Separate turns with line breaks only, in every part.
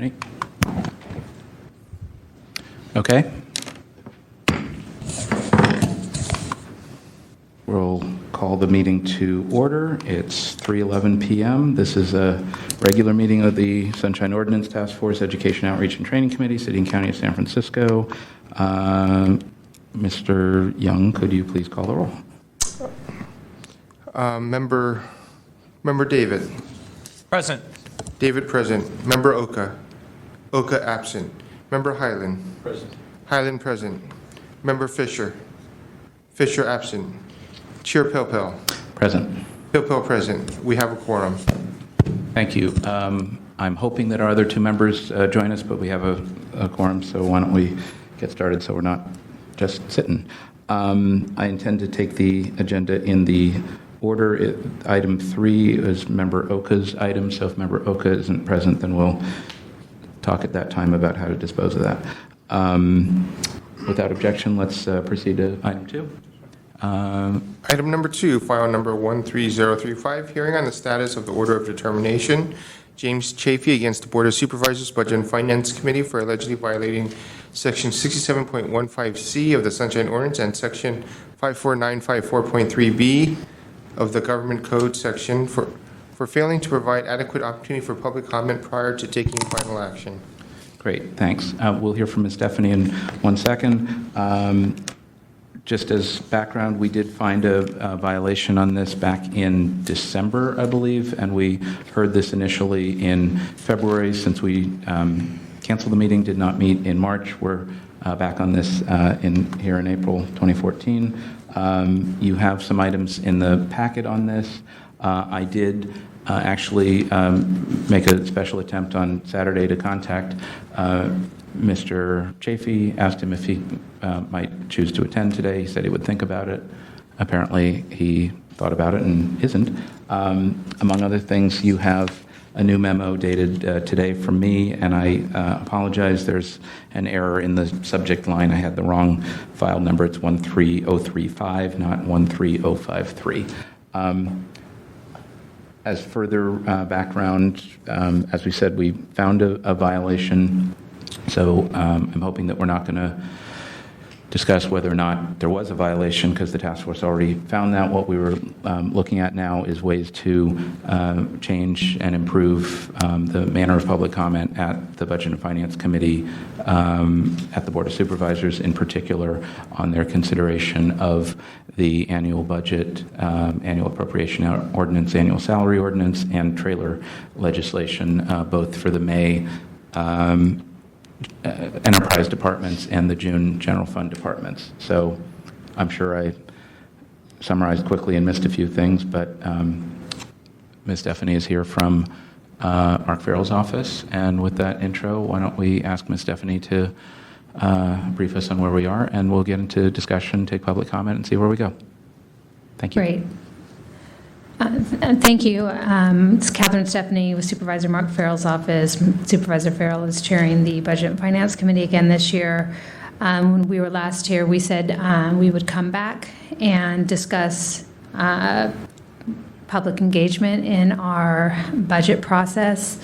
Ready? Okay. We'll call the meeting to order. It's 3:11 p.m. This is a regular meeting of the Sunshine Ordinance Task Force Education Outreach and Training Committee, City and County of San Francisco. Mr. Young, could you please call the roll?
Member David.
Present.
David present. Member Oka. Oka absent. Member Highland.
Present.
Highland present. Member Fisher. Fisher absent. Chair Pilpel.
Present.
Pilpel present. We have a quorum.
Thank you. I'm hoping that our other two members join us, but we have a quorum, so why don't we get started so we're not just sitting. I intend to take the agenda in the order. Item 3 is Member Oka's item, so if Member Oka isn't present, then we'll talk at that time about how to dispose of that. Without objection, let's proceed to item 2.
Item number 2, file number 13035, hearing on the status of the order of determination. James Chafee against the Board of Supervisors Budget and Finance Committee for allegedly violating Section 67.15C of the Sunshine Ordinance and Section 54954.3B of the Government Code section for failing to provide adequate opportunity for public comment prior to taking final action.
Great, thanks. We'll hear from Ms. Stephanie in 1 second. Just as background, we did find a violation on this back in December, I believe, and we heard this initially in February. Since we canceled the meeting, did not meet in March, we're back on this here in April 2014. You have some items in the packet on this. I did actually make a special attempt on Saturday to contact Mr. Chafee, asked him if he might choose to attend today. He said he would think about it. Apparently, he thought about it and isn't. Among other things, you have a new memo dated today from me, and I apologize. There's an error in the subject line. I had the wrong file number. It's 13035, not 13053. As further background, as we said, we found a violation. So I'm hoping that we're not going to discuss whether or not there was a violation because the task force already found that. What we were looking at now is ways to change and improve the manner of public comment at the Budget and Finance Committee, at the Board of Supervisors in particular, on their consideration of the annual budget, annual appropriation ordinance, annual salary ordinance, and trailer legislation, both for the May enterprise departments and the June general fund departments. So I'm sure I summarized quickly and missed a few things, but Ms. Stephanie is here from Mark Farrell's office. And with that intro, why don't we ask Ms. Stephanie to brief us on where we are, and we'll get into discussion, take public comment, and see where we go. Thank you.
Great. Thank you. It's Catherine Stephanie with Supervisor Mark Farrell's office. Supervisor Farrell is chairing the Budget and Finance Committee again this year. When we were last here, we said we would come back and discuss public engagement in our budget process.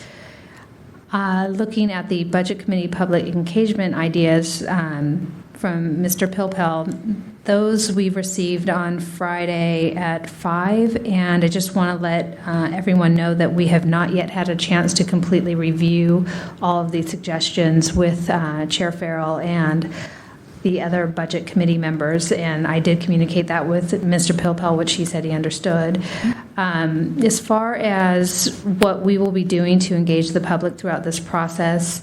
Looking at the Budget Committee public engagement ideas from Mr. Pilpel, those we received on Friday at 5, and I just want to let everyone know that we have not yet had a chance to completely review all of these suggestions with Chair Farrell and the other Budget Committee members, and I did communicate that with Mr. Pilpel, which he said he understood. As far as what we will be doing to engage the public throughout this process,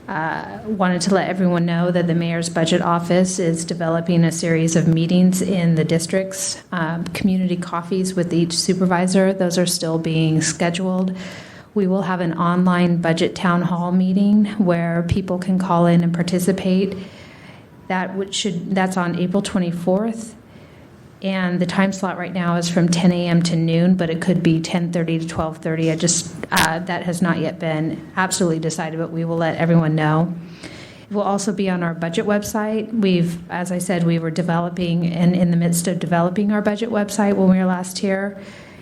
wanted to let everyone know that the Mayor's Budget Office is developing a series of meetings in the districts, community coffees with each supervisor. Those are still being scheduled. We will have an online budget town hall meeting where people can call in and participate. That's on April 24th. And the time slot right now is from 10 a.m. to noon, but it could be 10:30 to 12:30. That has not yet been absolutely decided, but we will let everyone know. It will also be on our budget website. As I said, we were developing and in the midst of developing our budget website when we were last here.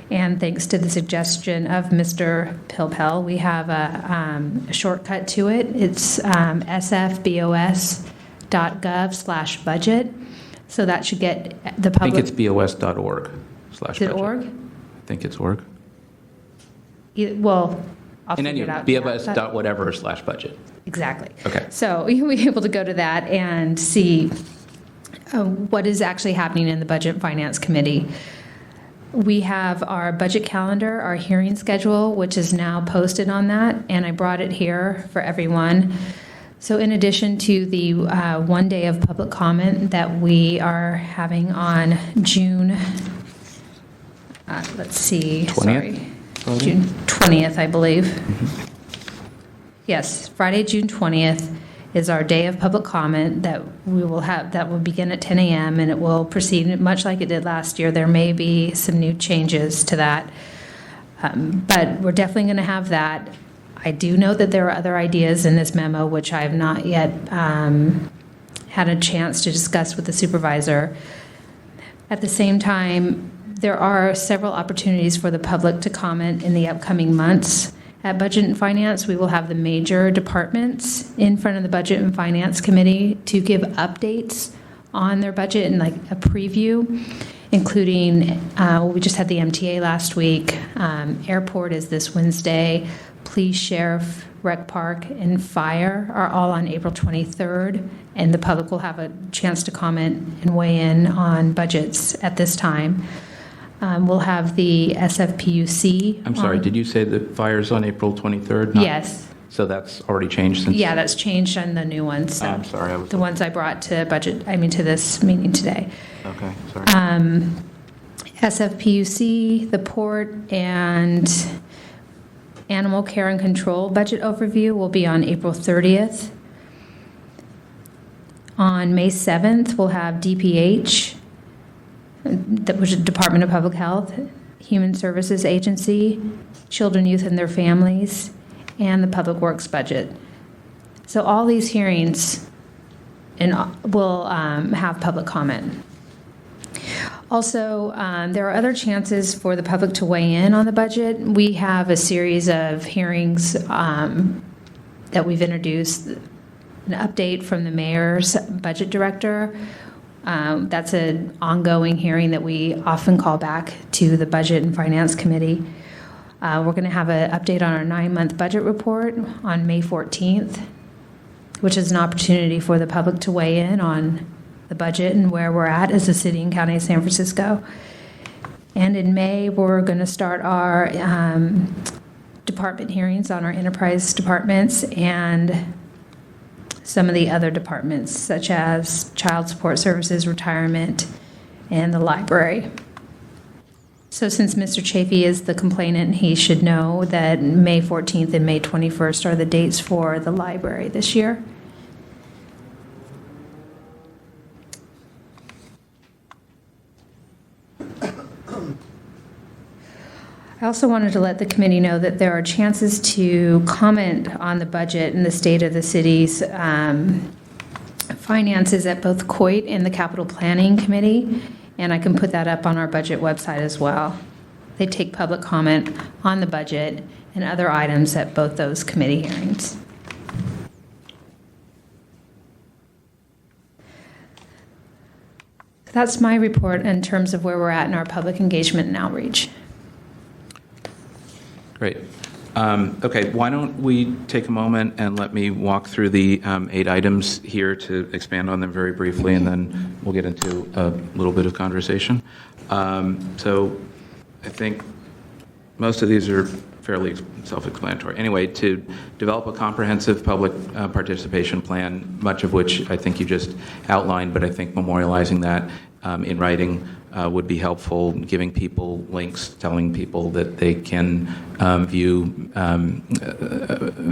And thanks to the suggestion of Mr. Pilpel, we have a shortcut to it. It's sfbos.gov/budget. So that should get the
I
public.
think it's bos.org/budget.
Is it org?
I think it's org.
Well, I'll
In
figure it
any
out.
bos.whatever/budget.
Exactly.
Okay.
So you'll be able to go to that and see what is actually happening in the Budget and Finance Committee. We have our budget calendar, our hearing schedule, which is now posted on that, and I brought it here for everyone. So in addition to the 1 day of public comment that we are having on June, let's see,
20th?
sorry, June 20th, I believe. Yes, Friday, June 20th is our day of public comment that we will have, that will begin at 10 a.m. and it will proceed much like it did last year. There may be some new changes to that, but we're definitely going to have that. I do know that there are other ideas in this memo which I have not yet had a chance to discuss with the supervisor. At the same time, there are several opportunities for the public to comment in the upcoming months. At Budget and Finance, we will have the major departments in front of the Budget and Finance Committee to give updates on their budget and like a preview, including, we just had the MTA last week. Airport is this Wednesday. Police, Sheriff, Rec Park, and Fire are all on April 23rd, and the public will have a chance to comment and weigh in on budgets at this time. We'll have the SFPUC.
I'm sorry, did you say the fire's on April 23rd?
Yes.
So that's already changed since?
Yeah, that's changed on the new ones. So
I'm sorry. I was
the ones I brought to to this meeting today.
Okay, sorry.
SFPUC, the port, and Animal Care and Control budget overview will be on April 30th. On May 7th, we'll have DPH, which is Department of Public Health, Human Services Agency, Children, Youth, and Their Families, and the Public Works budget. So all these hearings will have public comment. Also, there are other chances for the public to weigh in on the budget. We have a series of hearings that we've introduced, an update from the mayor's budget director. That's an ongoing hearing that we often call back to the Budget and Finance Committee. We're going to have an update on our 9-month budget report on May 14th, which is an opportunity for the public to weigh in on the budget and where we're at as a city and county of San Francisco. And in May, we're going to start our department hearings on our enterprise departments and some of the other departments, such as child support services, retirement, and the library. So since Mr. Chafee is the complainant, he should know that May 14th and May 21st are the dates for the library this year. I also wanted to let the committee know that there are chances to comment on the budget and the state of the city's finances at both COIT and the Capital Planning Committee, and I can put that up on our budget website as well. They take public comment on the budget and other items at both those committee hearings. That's my report in terms of where we're at in our public engagement and outreach.
Great. Okay, why don't we take a moment and let me walk through the 8 items here to expand on them very briefly, and then we'll get into a little bit of conversation. So I think most of these are fairly self-explanatory. Anyway, to develop a comprehensive public participation plan, much of which I think you just outlined, but I think memorializing that in writing would be helpful, giving people links, telling people that they can view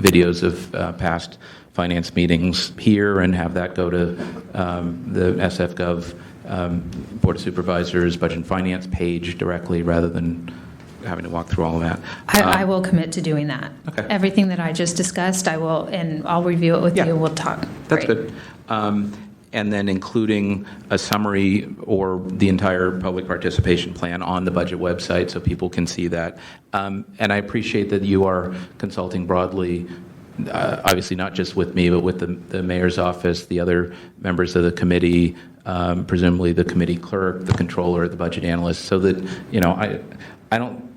videos of past finance meetings here and have that go to the SFGov Board of Supervisors Budget and Finance page directly rather than having to walk through all of that.
I will commit to doing that.
Okay.
Everything that I just discussed, I will, and I'll review it with you. We'll talk.
That's
Great.
good. and then including a summary or the entire public participation plan on the budget website so people can see that. And I appreciate that you are consulting broadly, obviously not just with me, but with the mayor's office, the other members of the committee, presumably the committee clerk, the controller, the budget analyst, so that, I don't,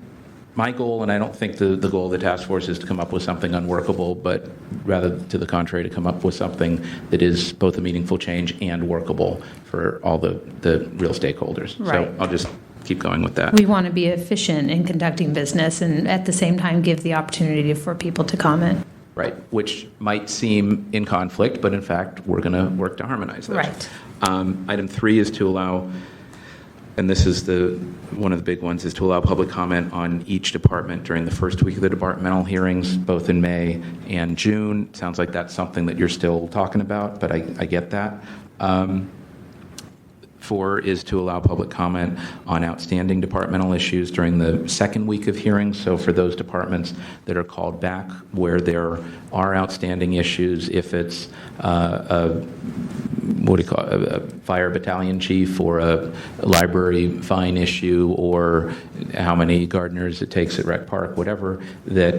my goal, and I don't think the goal of the task force is to come up with something unworkable, but rather to the contrary, to come up with something that is both a meaningful change and workable for all the real stakeholders.
Right.
So I'll just keep going with that.
We want to be efficient in conducting business and at the same time give the opportunity for people to comment.
Right, which might seem in conflict, but in fact, we're going to work to harmonize those.
Right.
Item 3 is to allow, and this is one of the big ones, is to allow public comment on each department during the first week of the departmental hearings, both in May and June. Sounds like that's something that you're still talking about, but I get that. 4 is to allow public comment on outstanding departmental issues during the second week of hearings. So for those departments that are called back where there are outstanding issues, if it's a fire battalion chief or a library fine issue or how many gardeners it takes at Rec Park, whatever, that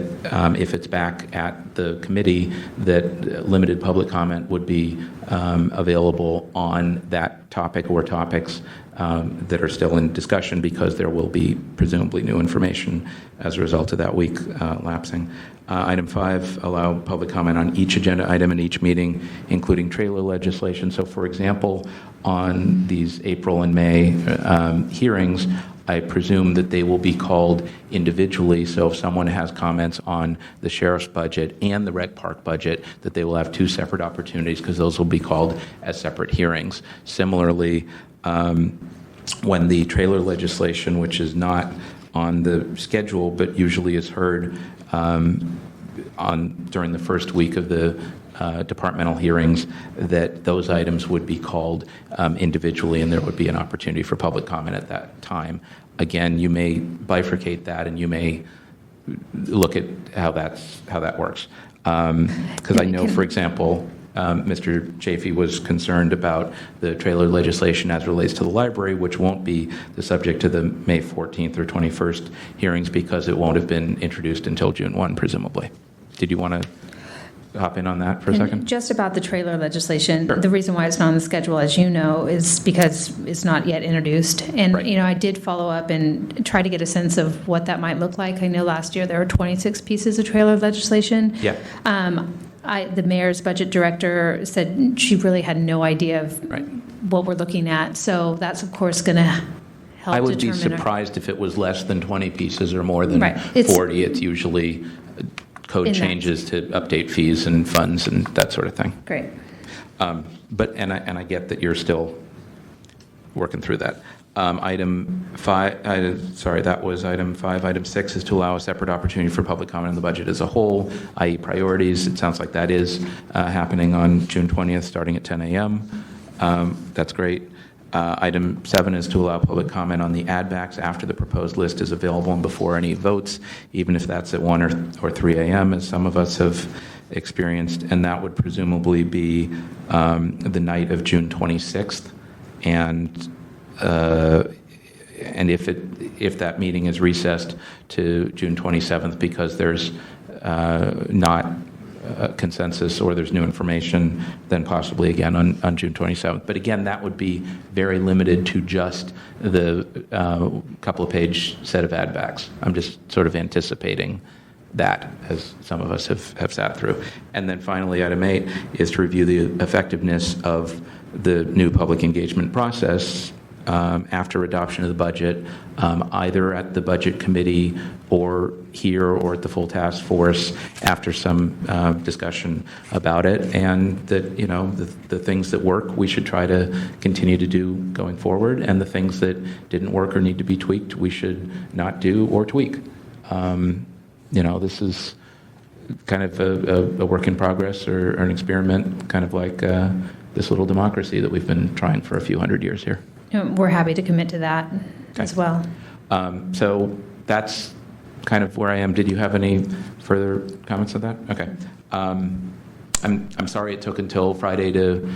if it's back at the committee, that limited public comment would be available on that topic or topics that are still in discussion, because there will be presumably new information as a result of that week lapsing. Item 5, allow public comment on each agenda item in each meeting, including trailer legislation. So, for example, on these April and May hearings, I presume that they will be called individually. So if someone has comments on the sheriff's budget and the rec park budget, that they will have 2 separate opportunities, because those will be called as separate hearings. Similarly, when the trailer legislation, which is not on the schedule but usually is heard during the first week of the departmental hearings, that those items would be called individually, and there would be an opportunity for public comment at that time. Again, you may bifurcate that, and you may look at how that works. Because I know, for example, Mr. Chafee was concerned about the trailer legislation as relates to the library, which won't be the subject of the May 14th or 21st hearings, because it won't have been introduced until June 1, presumably. Did you want to hop in on that for a second?
Just about the trailer legislation,
Sure.
The reason why it's not on the schedule, as you know, is because it's not yet introduced. And,
Right.
I did follow up and try to get a sense of what that might look like. I know last year there were 26 pieces of trailer legislation.
Yeah.
The mayor's budget director said she really had no idea of
Right.
what we're looking at. So that's, of course, going to help
I would be
determine
surprised if it was less than 20 pieces or more than
Right.
40. It's usually code
In that.
changes to update fees and funds and that sort of thing.
Great.
But I get that you're still working through that. Item 5, that was item 5. Item 6 is to allow a separate opportunity for public comment on the budget as a whole, i.e. priorities. It sounds like that is happening on June 20th, starting at 10 a.m. That's great. Item 7 is to allow public comment on the add-backs after the proposed list is available and before any votes, even if that's at 1 or 3 a.m., as some of us have experienced, and that would presumably be the night of June 26th. And if that meeting is recessed to June 27th because there's not consensus or there's new information, then possibly again on June 27th. But again, that would be very limited to just the couple of page set of add-backs. I'm just sort of anticipating that, as some of us have sat through. And then finally, item 8 is to review the effectiveness of the new public engagement process after adoption of the budget, either at the budget committee or here or at the full task force after some discussion about it, and that the things that work we should try to continue to do going forward, and the things that didn't work or need to be tweaked we should not do or tweak. This is kind of a work in progress or an experiment, kind of like this little democracy that we've been trying for a few hundred years here.
We're happy to commit to that as well.
So that's kind of where I am. Did you have any further comments on that? Okay. I'm sorry it took until Friday to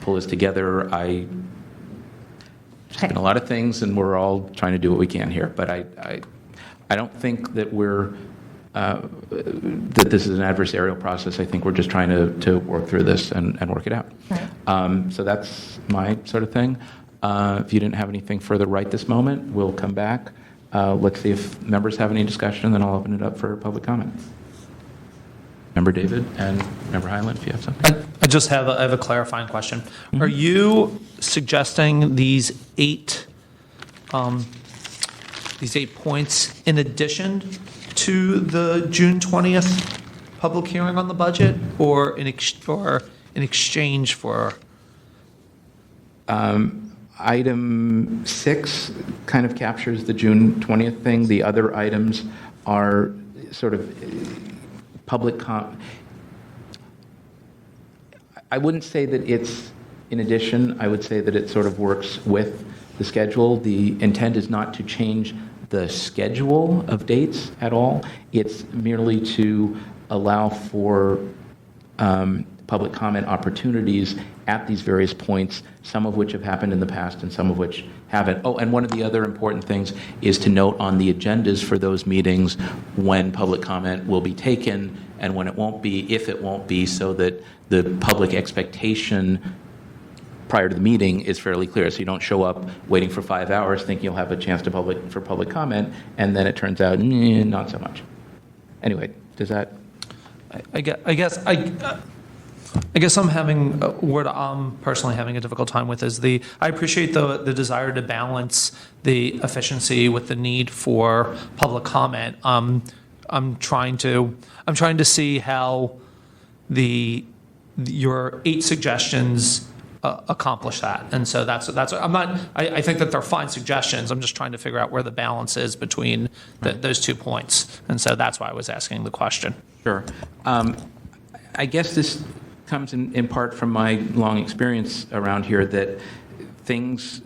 pull this together. There's been a lot of things, and we're all trying to do what we can here. But I don't think that that this is an adversarial process. I think we're just trying to work through this and work it out.
Right.
So that's my sort of thing. If you didn't have anything further right this moment, we'll come back. Let's see if members have any discussion, and then I'll open it up for public comment. Member David and Member Highland, if you have something.
I have a clarifying question. Mm-hmm. Are you suggesting these eight points in addition to the June 20th public hearing on the budget, or in exchange for?
Item 6 kind of captures the June 20th thing. The other items are sort of public I wouldn't say that it's in addition. I would say that it sort of works with the schedule. The intent is not to change the schedule of dates at all. It's merely to allow for public comment opportunities at these various points, some of which have happened in the past and some of which haven't. Oh, and one of the other important things is to note on the agendas for those meetings when public comment will be taken and when it won't be, if it won't be, so that the public expectation prior to the meeting is fairly clear. So you don't show up waiting for 5 hours thinking you'll have a chance for public comment, and then it turns out, not so much. Anyway, does that?
I guess I'm having what I'm personally having a difficult time with is I appreciate the desire to balance the efficiency with the need for public comment. I'm trying to see how your 8 suggestions accomplish that, and so that's I think that they're fine suggestions. I'm just trying to figure out where the balance is between those 2 points, and so that's why I was asking the question.
Sure. I guess this comes in part from my long experience around here that things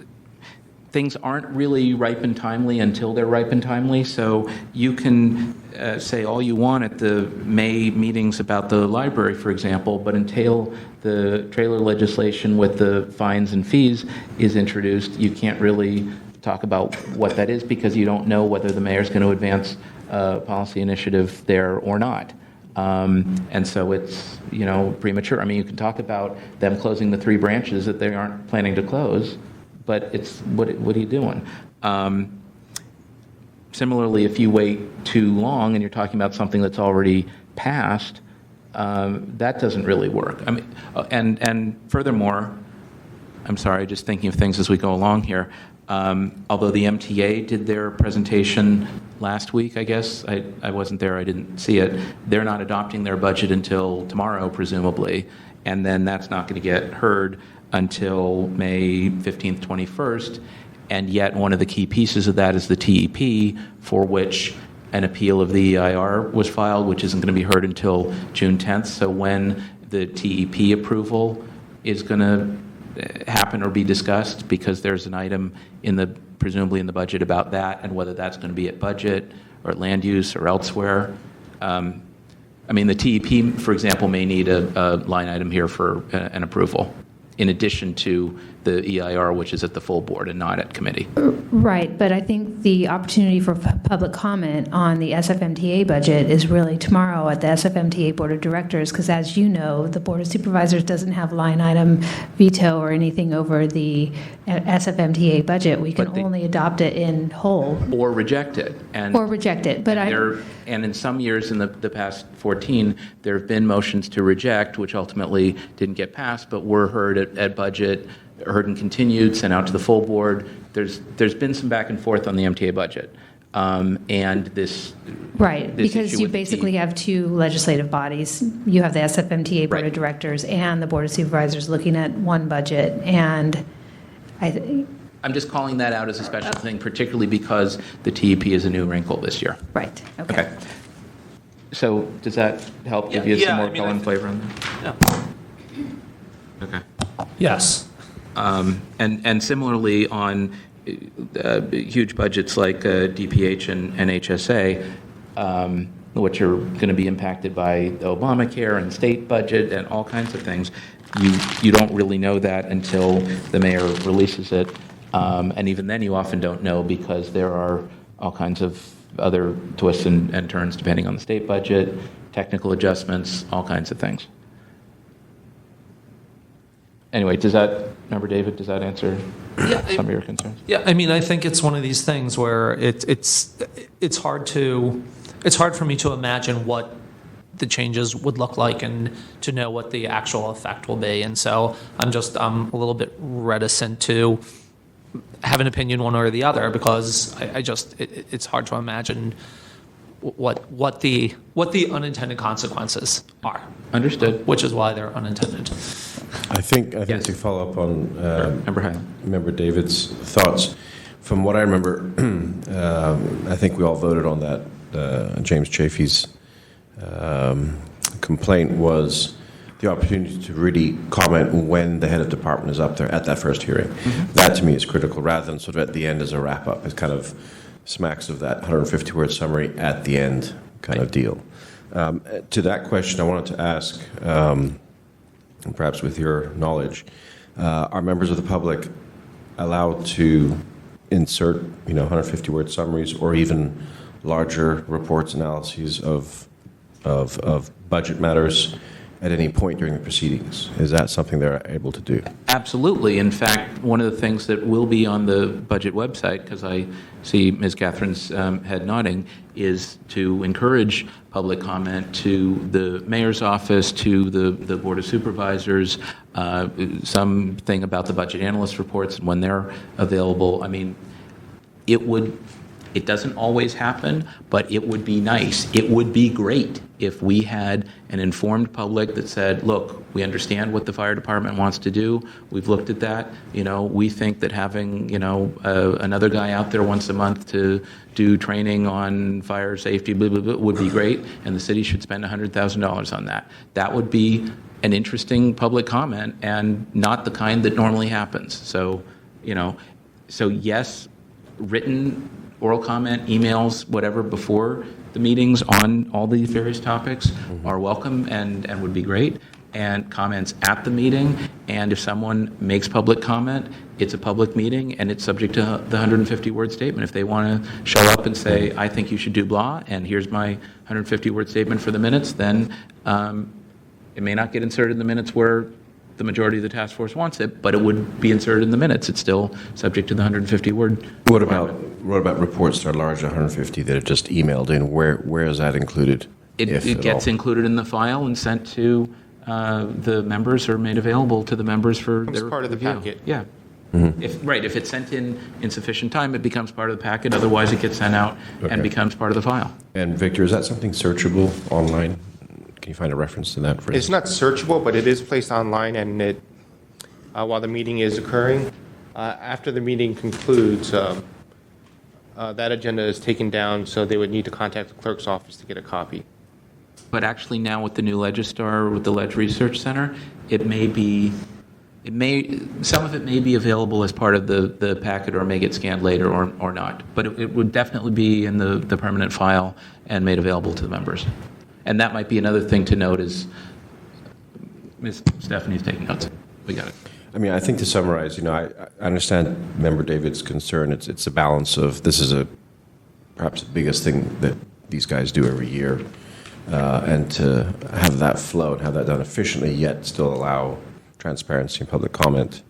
aren't really ripe and timely until they're ripe and timely. So you can say all you want at the May meetings about the library, for example, but until the trailer legislation with the fines and fees is introduced, you can't really talk about what that is because you don't know whether the mayor's going to advance a policy initiative there or not. And so it's, premature. I mean, you can talk about them closing the 3 branches that they aren't planning to close, but it's, what are you doing? Similarly, if you wait too long and you're talking about something that's already passed, that doesn't really work. I mean, and furthermore, I'm sorry, just thinking of things as we go along here. Although the MTA did their presentation last week, I guess, I wasn't there, I didn't see it, they're not adopting their budget until tomorrow, presumably, and then that's not going to get heard until May 15th, 21st, and yet one of the key pieces of that is the TEP, for which an appeal of the EIR was filed, which isn't going to be heard until June 10th, so when the TEP approval is going to happen or be discussed, because there's an item presumably in the budget about that, and whether that's going to be at budget or at land use or elsewhere. I mean, the TEP, for example, may need a line item here for an approval, in addition to the EIR, which is at the full board and not at committee.
Right, but I think the opportunity for public comment on the SFMTA budget is really tomorrow at the SFMTA Board of Directors, because as you know, the Board of Supervisors doesn't have line item veto or anything over the SFMTA budget. We can only adopt it in whole.
Or reject it.
Or reject it, but
and in some years in the past 14, there have been motions to reject, which ultimately didn't get passed, but were heard at budget, heard and continued, sent out to the full board. There's been some back and forth on the MTA budget. And this...
Right,
this
because you basically have 2 legislative bodies. You have the SFMTA Board of Directors and the Board of Supervisors looking at one budget, and
I'm just calling that out as a special thing, particularly because the TEP is a new wrinkle this year.
Right, okay.
So does that help give you some more color and flavor on that?
Yeah.
Okay.
Yes.
And similarly on huge budgets like DPH and HSA, which are going to be impacted by Obamacare and state budget and all kinds of things, you don't really know that until the mayor releases it. And even then, you often don't know because there are all kinds of other twists and turns depending on the state budget, technical adjustments, all kinds of things. Anyway, Member David, does that answer some of your concerns?
Yeah, I mean, I think it's one of these things where it's hard for me to imagine what the changes would look like and to know what the actual effect will be. And so I'm a little bit reticent to have an opinion one way or the other because it's hard to imagine what the unintended consequences are.
Understood.
Which is why they're unintended.
I think
Yes.
to follow up on
Member Highland.
Member David's thoughts, from what I remember, I think we all voted on that. James Chafee's complaint was the opportunity to really comment when the head of department is up there at that first hearing. Mm-hmm. That to me is critical, rather than sort of at the end as a wrap up. It kind of smacks of that 150-word summary at the end kind of deal. To that question, I wanted to ask, perhaps with your knowledge, are members of the public allowed to insert 150-word summaries or even larger reports, analyses of budget matters at any point during the proceedings? Is that something they're able to do?
Absolutely. In fact, one of the things that will be on the budget website, because I see Ms. Catherine's head nodding, is to encourage public comment to the mayor's office, to the Board of Supervisors, something about the budget analyst reports and when they're available. I mean, it doesn't always happen, but it would be nice. It would be great if we had an informed public that said, look, we understand what the fire department wants to do. We've looked at that. We think that having, another guy out there once a month to do training on fire safety, blah, blah, blah, would be great, and the city should spend $100,000 on that. That would be an interesting public comment and not the kind that normally happens. So yes, written oral comment, emails, whatever, before the meetings on all these various topics are welcome and would be great, and comments at the meeting. And if someone makes public comment, it's a public meeting and it's subject to the 150-word statement. If they want to show up and say, I think you should do blah, and here's my 150-word statement for the minutes, then it may not get inserted in the minutes where the majority of the task force wants it, but it would be inserted in the minutes. It's still subject to the 150-word.
What about reports that are larger than 150 that are just emailed in? Where is that included?
It gets included in the file and sent to the members or made available to the members for
It's
their
part of the
review.
packet.
Yeah. Mm-hmm. If it's sent in insufficient time, it becomes part of the packet. Otherwise, it gets sent out and becomes part of the file.
And Victor, is that something searchable online? Can you find a reference to that?
It's not searchable, but it is placed online, and while the meeting is occurring, after the meeting concludes, that agenda is taken down, so they would need to contact the clerk's office to get a copy.
But actually now with the new Legistar, with the Ledge Research Center, some of it may be available as part of the packet or may get scanned later or not. But it would definitely be in the permanent file and made available to the members. And that might be another thing to note is Ms. Stephanie's taking notes. We got it.
I mean, I think to summarize, I understand Member David's concern. It's a balance of, this is perhaps the biggest thing that these guys do every year. And to have that flow and have that done efficiently, yet still allow transparency and public comment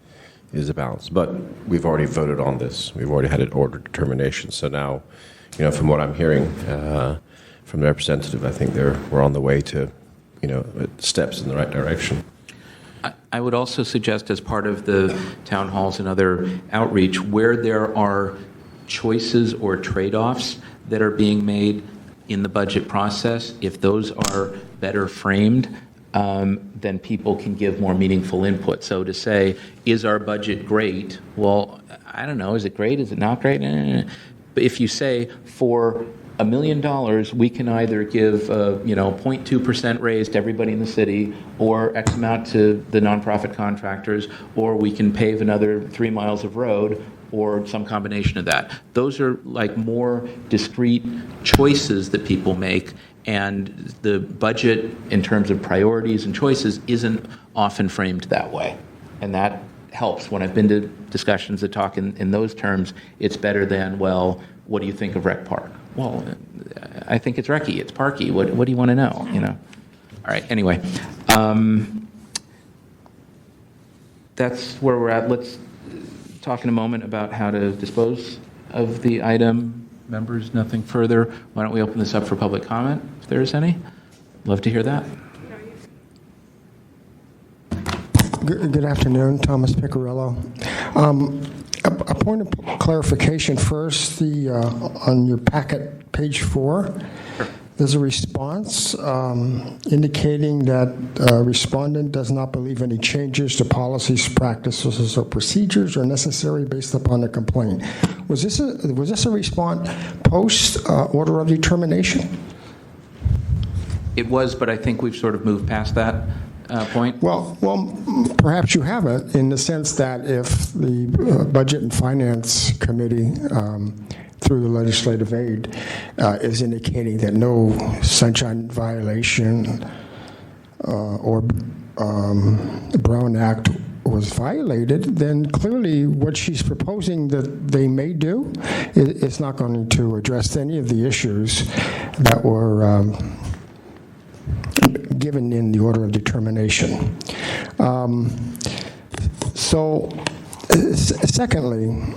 is a balance. But we've already voted on this. We've already had an order determination. So now, from what I'm hearing from the representative, I think we're on the way to, steps in the right direction.
I would also suggest, as part of the town halls and other outreach, where there are choices or trade-offs that are being made in the budget process, if those are better framed, then people can give more meaningful input. So to say, is our budget great? Well, I don't know. Is it great? Is it not great? But if you say, for $1 million, we can either give 0.2% raise to everybody in the city, or X amount to the nonprofit contractors, or we can pave another 3 miles of road, or some combination of that. Those are like more discrete choices that people make, And the budget, in terms of priorities and choices, isn't often framed that way. And that helps. When I've been to discussions that talk in those terms, it's better than, well, what do you think of Rec Park? Well, I think it's Recky, it's Parky. What do you want to know? You know. All right. Anyway, that's where we're at. Let's talk in a moment about how to dispose of the item. Members, nothing further. Why don't we open this up for public comment, if there is any? Love to hear that.
Good afternoon, Thomas Piccirillo. A point of clarification first, on your packet, page 4, there's a response indicating that respondent does not believe any changes to policies, practices, or procedures are necessary based upon the complaint. Was this a response post order of determination?
It was, but I think we've sort of moved past that point.
Well, perhaps you haven't, in the sense that if the Budget and Finance Committee, through the legislative aid, is indicating that no sunshine violation or Brown Act was violated, then clearly what she's proposing that they may do is not going to address any of the issues that were given in the order of determination. Secondly,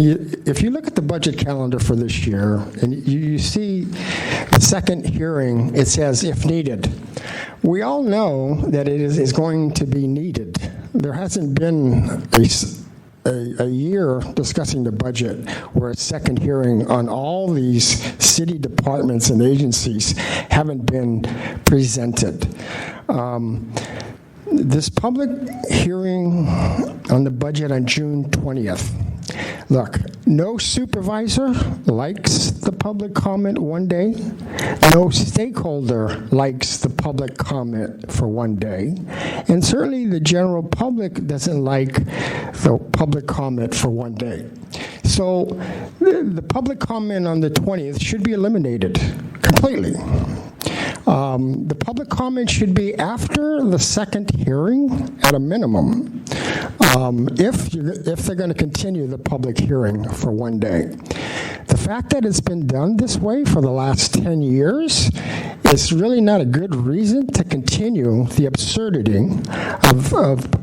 if you look at the budget calendar for this year, and you see the second hearing, it says if needed. We all know that it is going to be needed. There hasn't been a year discussing the budget where a second hearing on all these city departments and agencies haven't been presented. This public hearing on the budget on June 20th. Look, no supervisor likes the public comment one day. No stakeholder likes the public comment for one day. And certainly the general public doesn't like the public comment for one day. So the public comment on the 20th should be eliminated completely. The public comment should be after the second hearing at a minimum, if they're going to continue the public hearing for one day. The fact that it's been done this way for the last 10 years is really not a good reason to continue the absurdity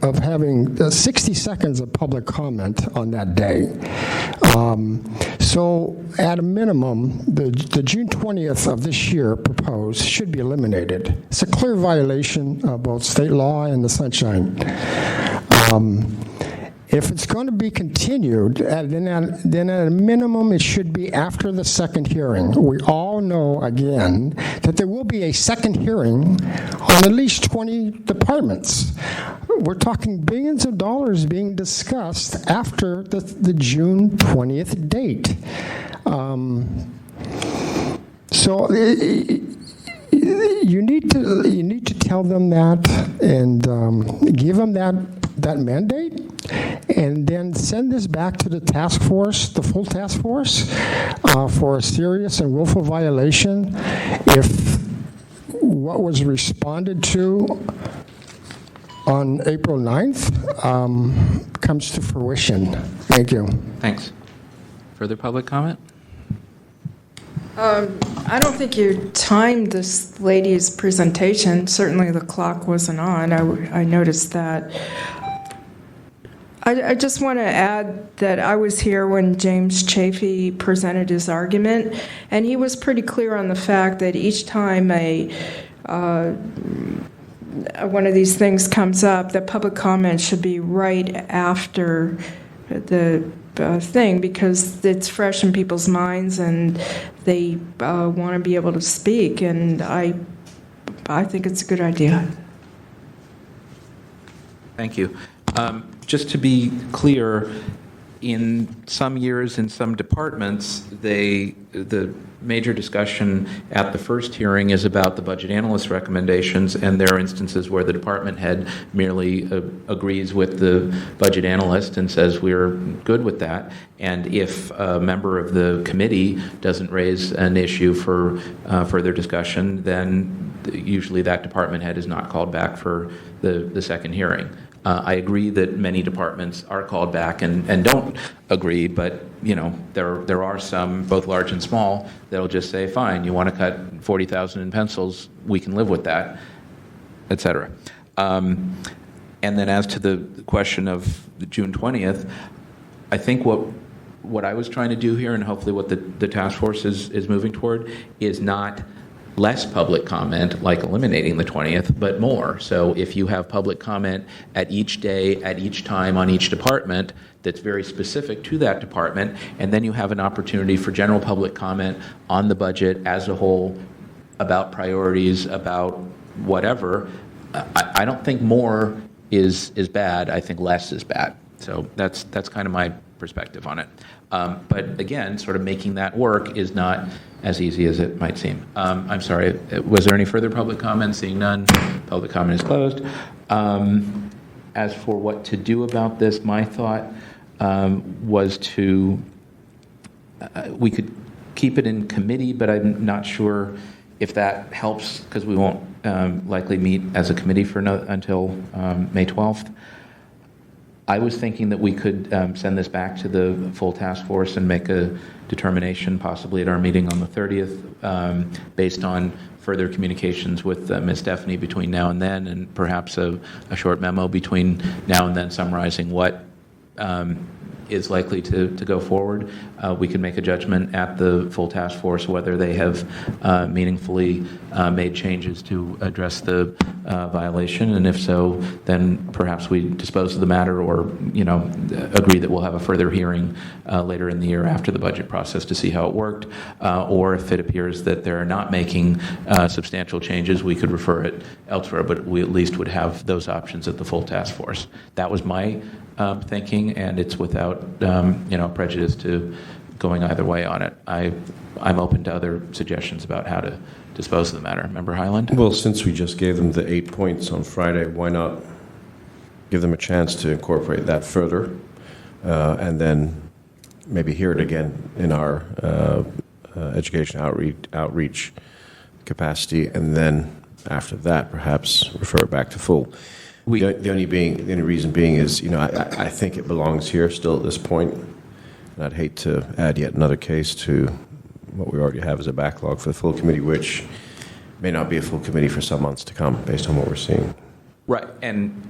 of having 60 seconds of public comment on that day. So at a minimum, the June 20th of this year proposed should be eliminated. It's a clear violation of both state law and the Sunshine. If it's going to be continued, then at a minimum it should be after the second hearing. We all know, again, that there will be a second hearing on at least 20 departments. We're talking billions of dollars being discussed after the June 20th date. So you need to tell them that and give them that mandate, and then send this back to the task force, the full task force, for a serious and willful violation if what was responded to on April 9th comes to fruition. Thank you.
Thanks. Further public comment?
I don't think you timed this lady's presentation. Certainly the clock wasn't on. I noticed that. I just want to add that I was here when James Chafee presented his argument, and he was pretty clear on the fact that each time one of these things comes up, that public comment should be right after the thing, because it's fresh in people's minds and they want to be able to speak, and I think it's a good idea.
Thank you. Just to be clear, in some years, in some departments, the major discussion at the first hearing is about the budget analyst recommendations, and there are instances where the department head merely agrees with the budget analyst and says we're good with that. And if a member of the committee doesn't raise an issue for further discussion, then usually that department head is not called back for the second hearing. I agree that many departments are called back and don't agree, but there are some, both large and small, that'll just say, fine, you want to cut 40,000 in pencils, we can live with that, et cetera. And then as to the question of June 20th, I think what I was trying to do here, and hopefully what the task force is moving toward, is not less public comment, like eliminating the 20th, but more. So if you have public comment at each day, at each time, on each department that's very specific to that department, and then you have an opportunity for general public comment on the budget as a whole, about priorities, about whatever, I don't think more is bad. I think less is bad. So that's kind of my perspective on it. But again, sort of making that work is not as easy as it might seem. I'm sorry, was there any further public comment? Seeing none, public comment is closed. As for what to do about this, my thought was we could keep it in committee, but I'm not sure if that helps, because we won't likely meet as a committee until May 12th. I was thinking that we could send this back to the full task force and make a determination, possibly at our meeting on the 30th, based on further communications with Ms. Stephanie between now and then, and perhaps a short memo between now and then summarizing what is likely to go forward. We can make a judgment at the full task force whether they have meaningfully made changes to address the violation, and if so, then perhaps we dispose of the matter, or agree that we'll have a further hearing later in the year after the budget process to see how it worked, or if it appears that they're not making substantial changes, we could refer it elsewhere, but we at least would have those options at the full task force. That was my thinking, and it's without prejudice to going either way on it. I'm open to other suggestions about how to dispose of the matter. Member Highland?
Well, since we just gave them the 8 points on Friday, why not give them a chance to incorporate that further, and then maybe hear it again in our education outreach capacity, and then after that, perhaps refer it back to full. The only reason being is, I think it belongs here still at this point, and I'd hate to add yet another case to what we already have as a backlog for the full committee, which may not be a full committee for some months to come, based on what we're seeing.
Right, and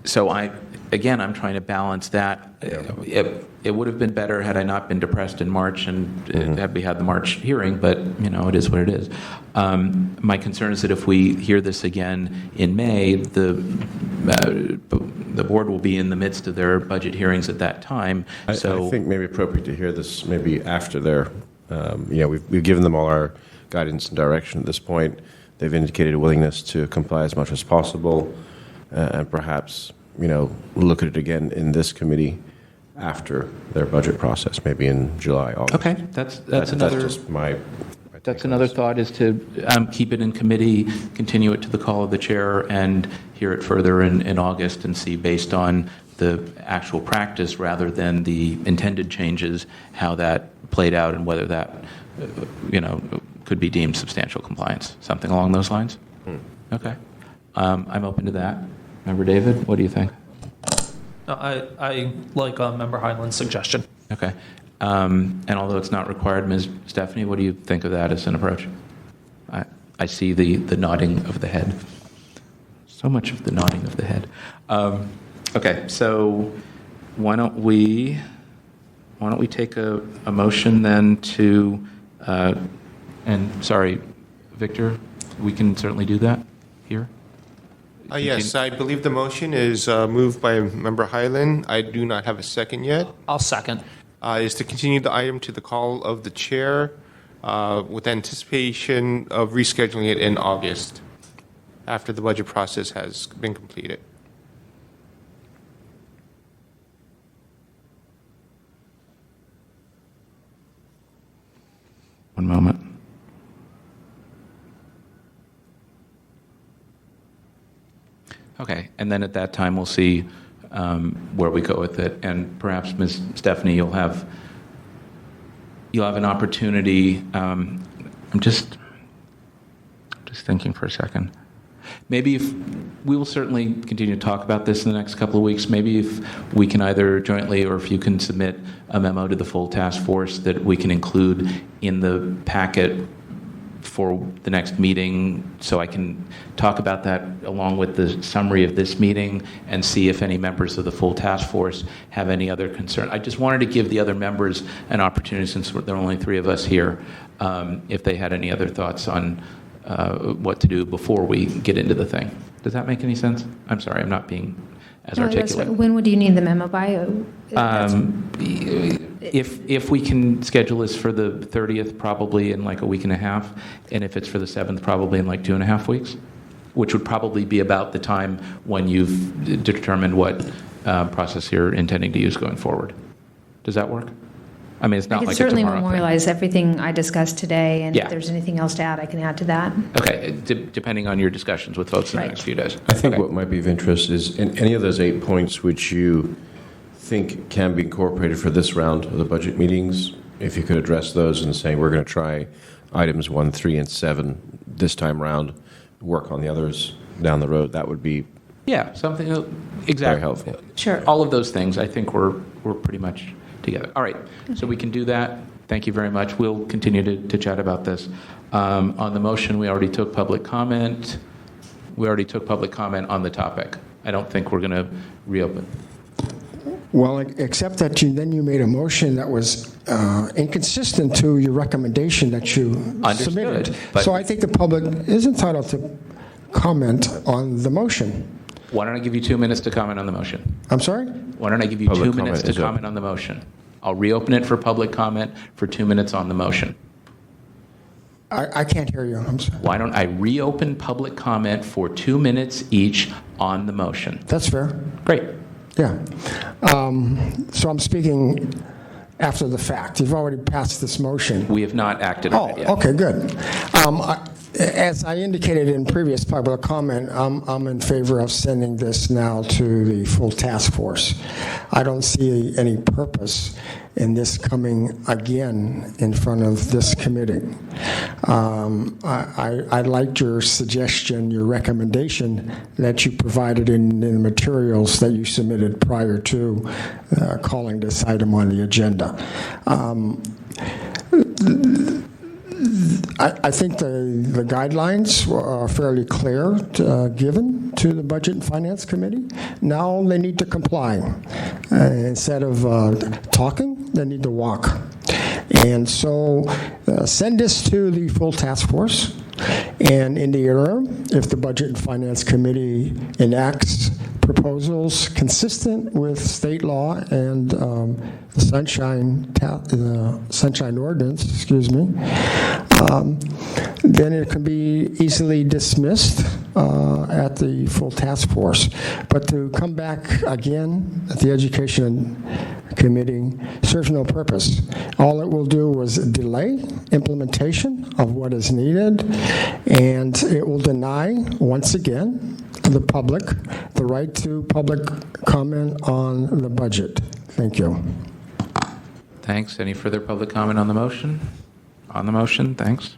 so I'm trying to balance that.
Yeah.
It would have been better had I not been depressed in March and had we had the March hearing, but it is what it is. My concern is that if we hear this again in May, the board will be in the midst of their budget hearings at that time.
I think maybe appropriate to hear this maybe after their, we've given them all our guidance and direction at this point. They've indicated a willingness to comply as much as possible, and perhaps we'll look at it again in this committee after their budget process, maybe in July, August.
Okay, that's another.
That's just my
That's another thought, is to keep it in committee, continue it to the call of the chair, and hear it further in August and see, based on the actual practice rather than the intended changes, how that played out and whether that could be deemed substantial compliance. Something along those lines? Okay. I'm open to that. Member David, what do you think?
I like Member Highland's suggestion.
Okay. And although it's not required, Ms. Stephanie, what do you think of that as an approach? I see the nodding of the head. So much of the nodding of the head. Okay, so why don't we take a motion then to, and sorry, Victor, we can certainly do that here?
Yes, I believe the motion is moved by Member Highland. I do not have a second yet.
I'll second.
Is to continue the item to the call of the chair with anticipation of rescheduling it in August after the budget process has been completed.
One moment. Okay, and then at that time, we'll see where we go with it. And perhaps, Ms. Stephanie, you'll have an opportunity. I'm just thinking for a second. Maybe if we will certainly continue to talk about this in the next couple of weeks, maybe if we can either jointly or if you can submit a memo to the full task force that we can include in the packet for the next meeting, so I can talk about that along with the summary of this meeting and see if any members of the full task force have any other concern. I just wanted to give the other members an opportunity, since there are only 3 of us here, if they had any other thoughts on what to do before we get into the thing. Does that make any sense? I'm sorry, I'm not being as articulate.
When would you need the memo by?
If we can schedule this for the 30th, probably in like a week and a half, and if it's for the 7th, probably in like 2.5 weeks, which would probably be about the time when you've determined what process you're intending to use going forward. Does that work? I mean, it's not like a tomorrow
I can certainly
thing.
memorialize everything I discussed today, and
Yeah.
if there's anything else to add, I can add to that.
Okay, depending on your discussions with folks in the
Right.
next few days.
I think
Okay.
what might be of interest is in any of those 8 points which you think can be incorporated for this round of the budget meetings, if you could address those and say, we're going to try items 1, 3, and 7 this time round, work on the others down the road, that would be
Yeah, something exactly
very helpful.
Sure.
All of those things, I think we're pretty much together. All right, so we can do that. Thank you very much. We'll continue to chat about this. On the motion, we already took public comment. We already took public comment on the topic. I don't think we're going to reopen.
Well, except that you made a motion that was inconsistent to your recommendation that you
Understood,
submitted.
but-
So I think the public is entitled to comment on the motion.
Why don't I give you 2 minutes to comment on the motion?
I'm sorry?
Why don't I give you
Public
2 minutes
comment
to
is open.
comment on the motion? I'll reopen it for public comment for 2 minutes on the motion.
I can't hear you. I'm sorry.
Why don't I reopen public comment for 2 minutes each on the motion?
That's fair.
Great.
Yeah. So I'm speaking after the fact. You've already passed this motion.
We have not acted on
Oh,
it yet.
okay, good. As I indicated in previous public comment, I'm in favor of sending this now to the full task force. I don't see any purpose in this coming again in front of this committee. I liked your suggestion, your recommendation that you provided in the materials that you submitted prior to calling this item on the agenda. I think the guidelines are fairly clear given to the Budget and Finance Committee. Now they need to comply. Instead of talking, they need to walk. And so send this to the full task force. And in the interim, if the Budget and Finance Committee enacts proposals consistent with state law and the Sunshine Ordinance, then it can be easily dismissed at the full task force. But to come back again at the Education Committee serves no purpose. All it will do is delay implementation of what is needed, and it will deny, once again, the public the right to public comment on the budget. Thank you.
Thanks. Any further public comment on the motion? On the motion, thanks.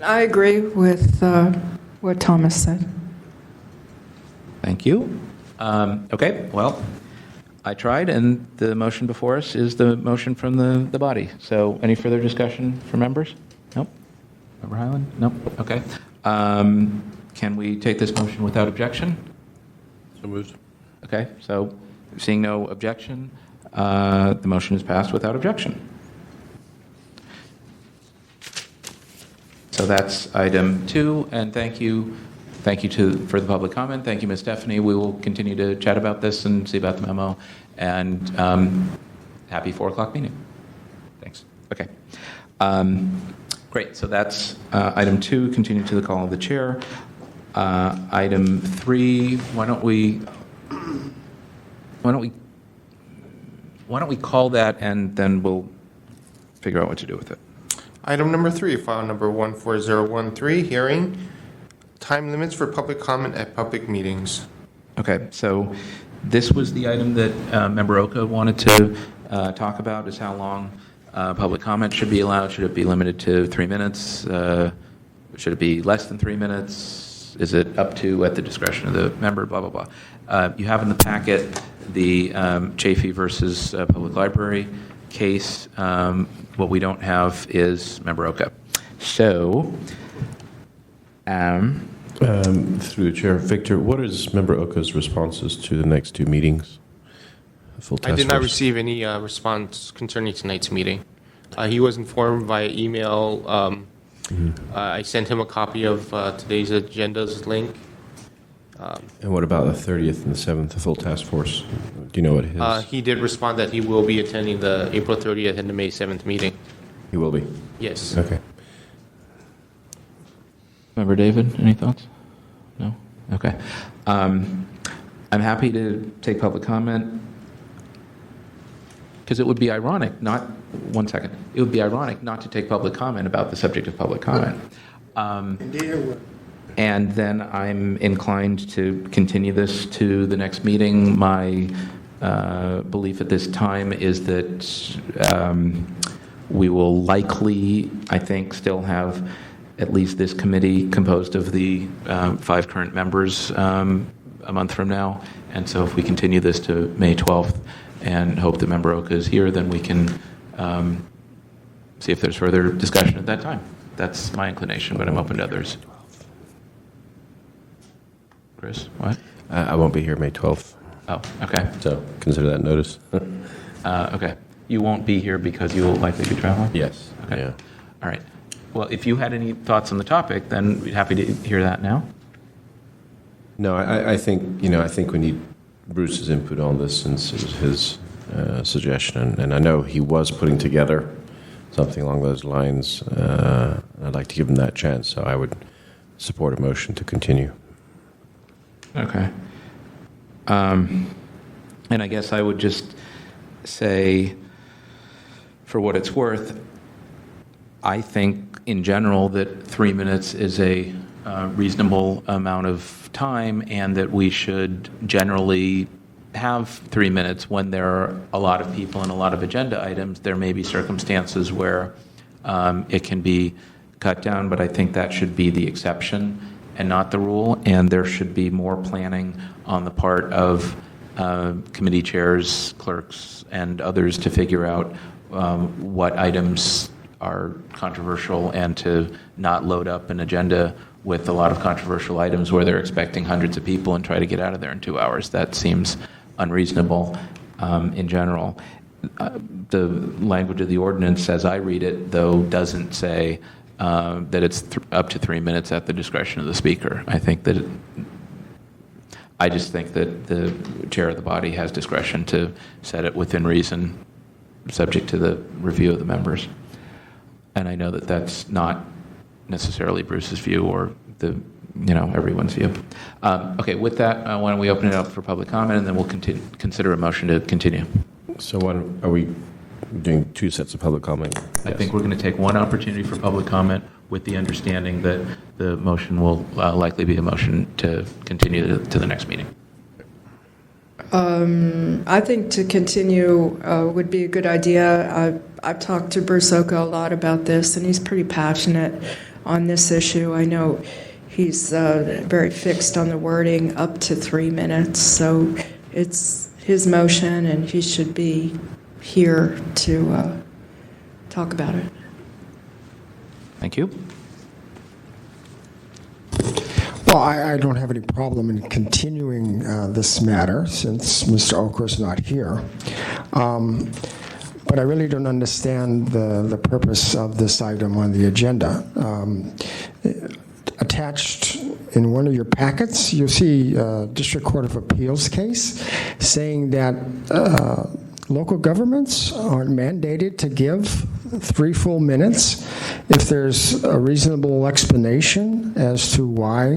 I agree with what Thomas said.
Thank you. Okay, well, I tried, and the motion before us is the motion from the body. So any further discussion from members? Nope. Member Highland? Nope. Okay. Can we take this motion without objection?
So moved.
Okay, so seeing no objection, the motion is passed without objection. So that's item 2, and thank you for the public comment. Thank you, Ms. Stephanie. We will continue to chat about this and see about the memo, and happy 4 o'clock meeting. Thanks. Okay. Great, so that's item 2, continue to the call of the chair. Item 3, why don't we call that, and then we'll figure out what to do with it.
Item number 3, file number 14013, hearing time limits for public comment at public meetings.
Okay, so this was the item that Member Oka wanted to talk about, is how long public comment should be allowed. Should it be limited to 3 minutes? Should it be less than 3 minutes? Is it up to at the discretion of the member, blah, blah, blah. You have in the packet the Chafee versus Public Library case. What we don't have is Member Oka. So,
Through the chair, Victor, what is Member Oka's responses to the next 2 meetings? Full
I
task
did not
force.
receive any response concerning tonight's meeting. He was informed via email. I sent him a copy of today's agenda's link.
And what about the 30th and the 7th, the full task force? Do you know what his?
He did respond that he will be attending the April 30th and the May 7th meeting.
He will be.
Yes.
Okay.
Member David, any thoughts? No? Okay. I'm happy to take public comment, because it would be ironic not, 1 second, it would be ironic not to take public comment about the subject of public comment. And then I'm inclined to continue this to the next meeting. My belief at this time is that we will likely, I think, still have at least this committee composed of the 5 current members a month from now. And so if we continue this to May 12th and hope that Member Oka is here, then we can see if there's further discussion at that time. That's my inclination, but I'm open to others. Chris, what?
I won't be here May 12th,
Oh, okay.
so consider that notice.
Okay. You won't be here because you will likely be traveling?
Yes.
Okay.
Yeah.
All right. Well, if you had any thoughts on the topic, then we'd happy to hear that now.
No, I think, I think we need Bruce's input on this, since it was his suggestion. And I know he was putting together something along those lines. I'd like to give him that chance, so I would support a motion to continue.
Okay. And I guess I would just say, for what it's worth, I think in general that 3 minutes is a reasonable amount of time, and that we should generally have 3 minutes when there are a lot of people and a lot of agenda items. There may be circumstances where it can be cut down, but I think that should be the exception and not the rule, and there should be more planning on the part of committee chairs, clerks, and others to figure out what items are controversial, and to not load up an agenda with a lot of controversial items where they're expecting hundreds of people and try to get out of there in 2 hours. That seems unreasonable in general. The language of the ordinance, as I read it, though, doesn't say that it's up to 3 minutes at the discretion of the speaker. I just think that the chair of the body has discretion to set it within reason, subject to the review of the members. And I know that that's not necessarily Bruce's view or everyone's view. Okay, with that, why don't we open it up for public comment, and then we'll consider a motion to continue.
So are we doing 2 sets of public comment?
I think we're going to take one opportunity for public comment with the understanding that the motion will likely be a motion to continue to the next meeting.
I think to continue would be a good idea. I've talked to Bruce Oka a lot about this, and he's pretty passionate on this issue. I know he's very fixed on the wording, up to 3 minutes. So it's his motion, and he should be here to talk about it.
Thank you.
Well, I don't have any problem in continuing this matter since Mr. Oker's not here. But I really don't understand the purpose of this item on the agenda. Attached in one of your packets, you'll see District Court of Appeals case saying that Local governments aren't mandated to give 3 full minutes if there's a reasonable explanation as to why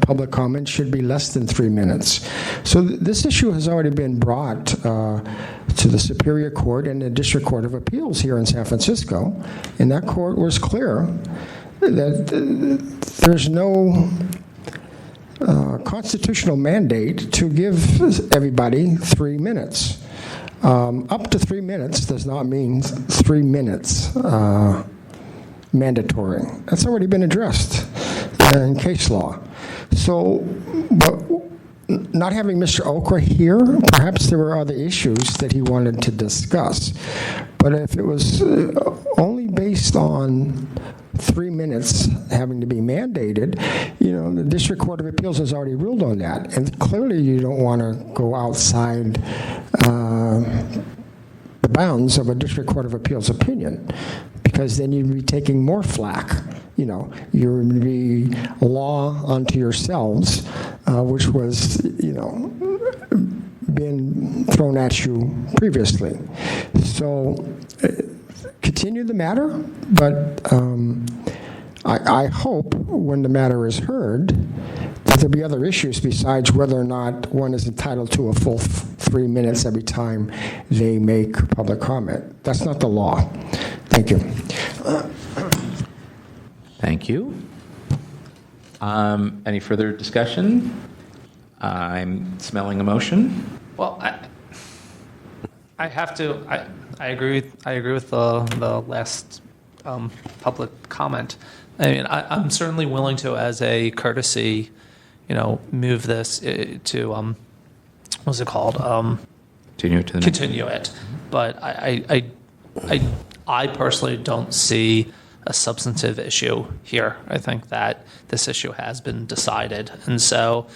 public comment should be less than 3 minutes. So this issue has already been brought to the Superior Court and the District Court of Appeals here in San Francisco, and that court was clear that there's no constitutional mandate to give everybody 3 minutes. Up to 3 minutes does not mean 3 minutes mandatory. That's already been addressed in case law. So, but not having Mr. Okra here, perhaps there were other issues that he wanted to discuss. But if it was only based on 3 minutes having to be mandated, the District Court of Appeals has already ruled on that. And clearly you don't want to go outside the bounds of a District Court of Appeals opinion, because then you'd be taking more flack. You would be law unto yourselves, which was, been thrown at you previously. So continue the matter, but I hope when the matter is heard that there'll be other issues besides whether or not one is entitled to a full 3 minutes every time they make public comment. That's not the law. Thank you.
Thank you. Any further discussion? I'm smelling a motion.
Well, I have to. I agree with the last public comment. I mean, I'm certainly willing to, as a courtesy, move this to what's it called?
Continue it to the next.
Continue it. But I personally don't see a substantive issue here. I think that this issue has been decided, and so,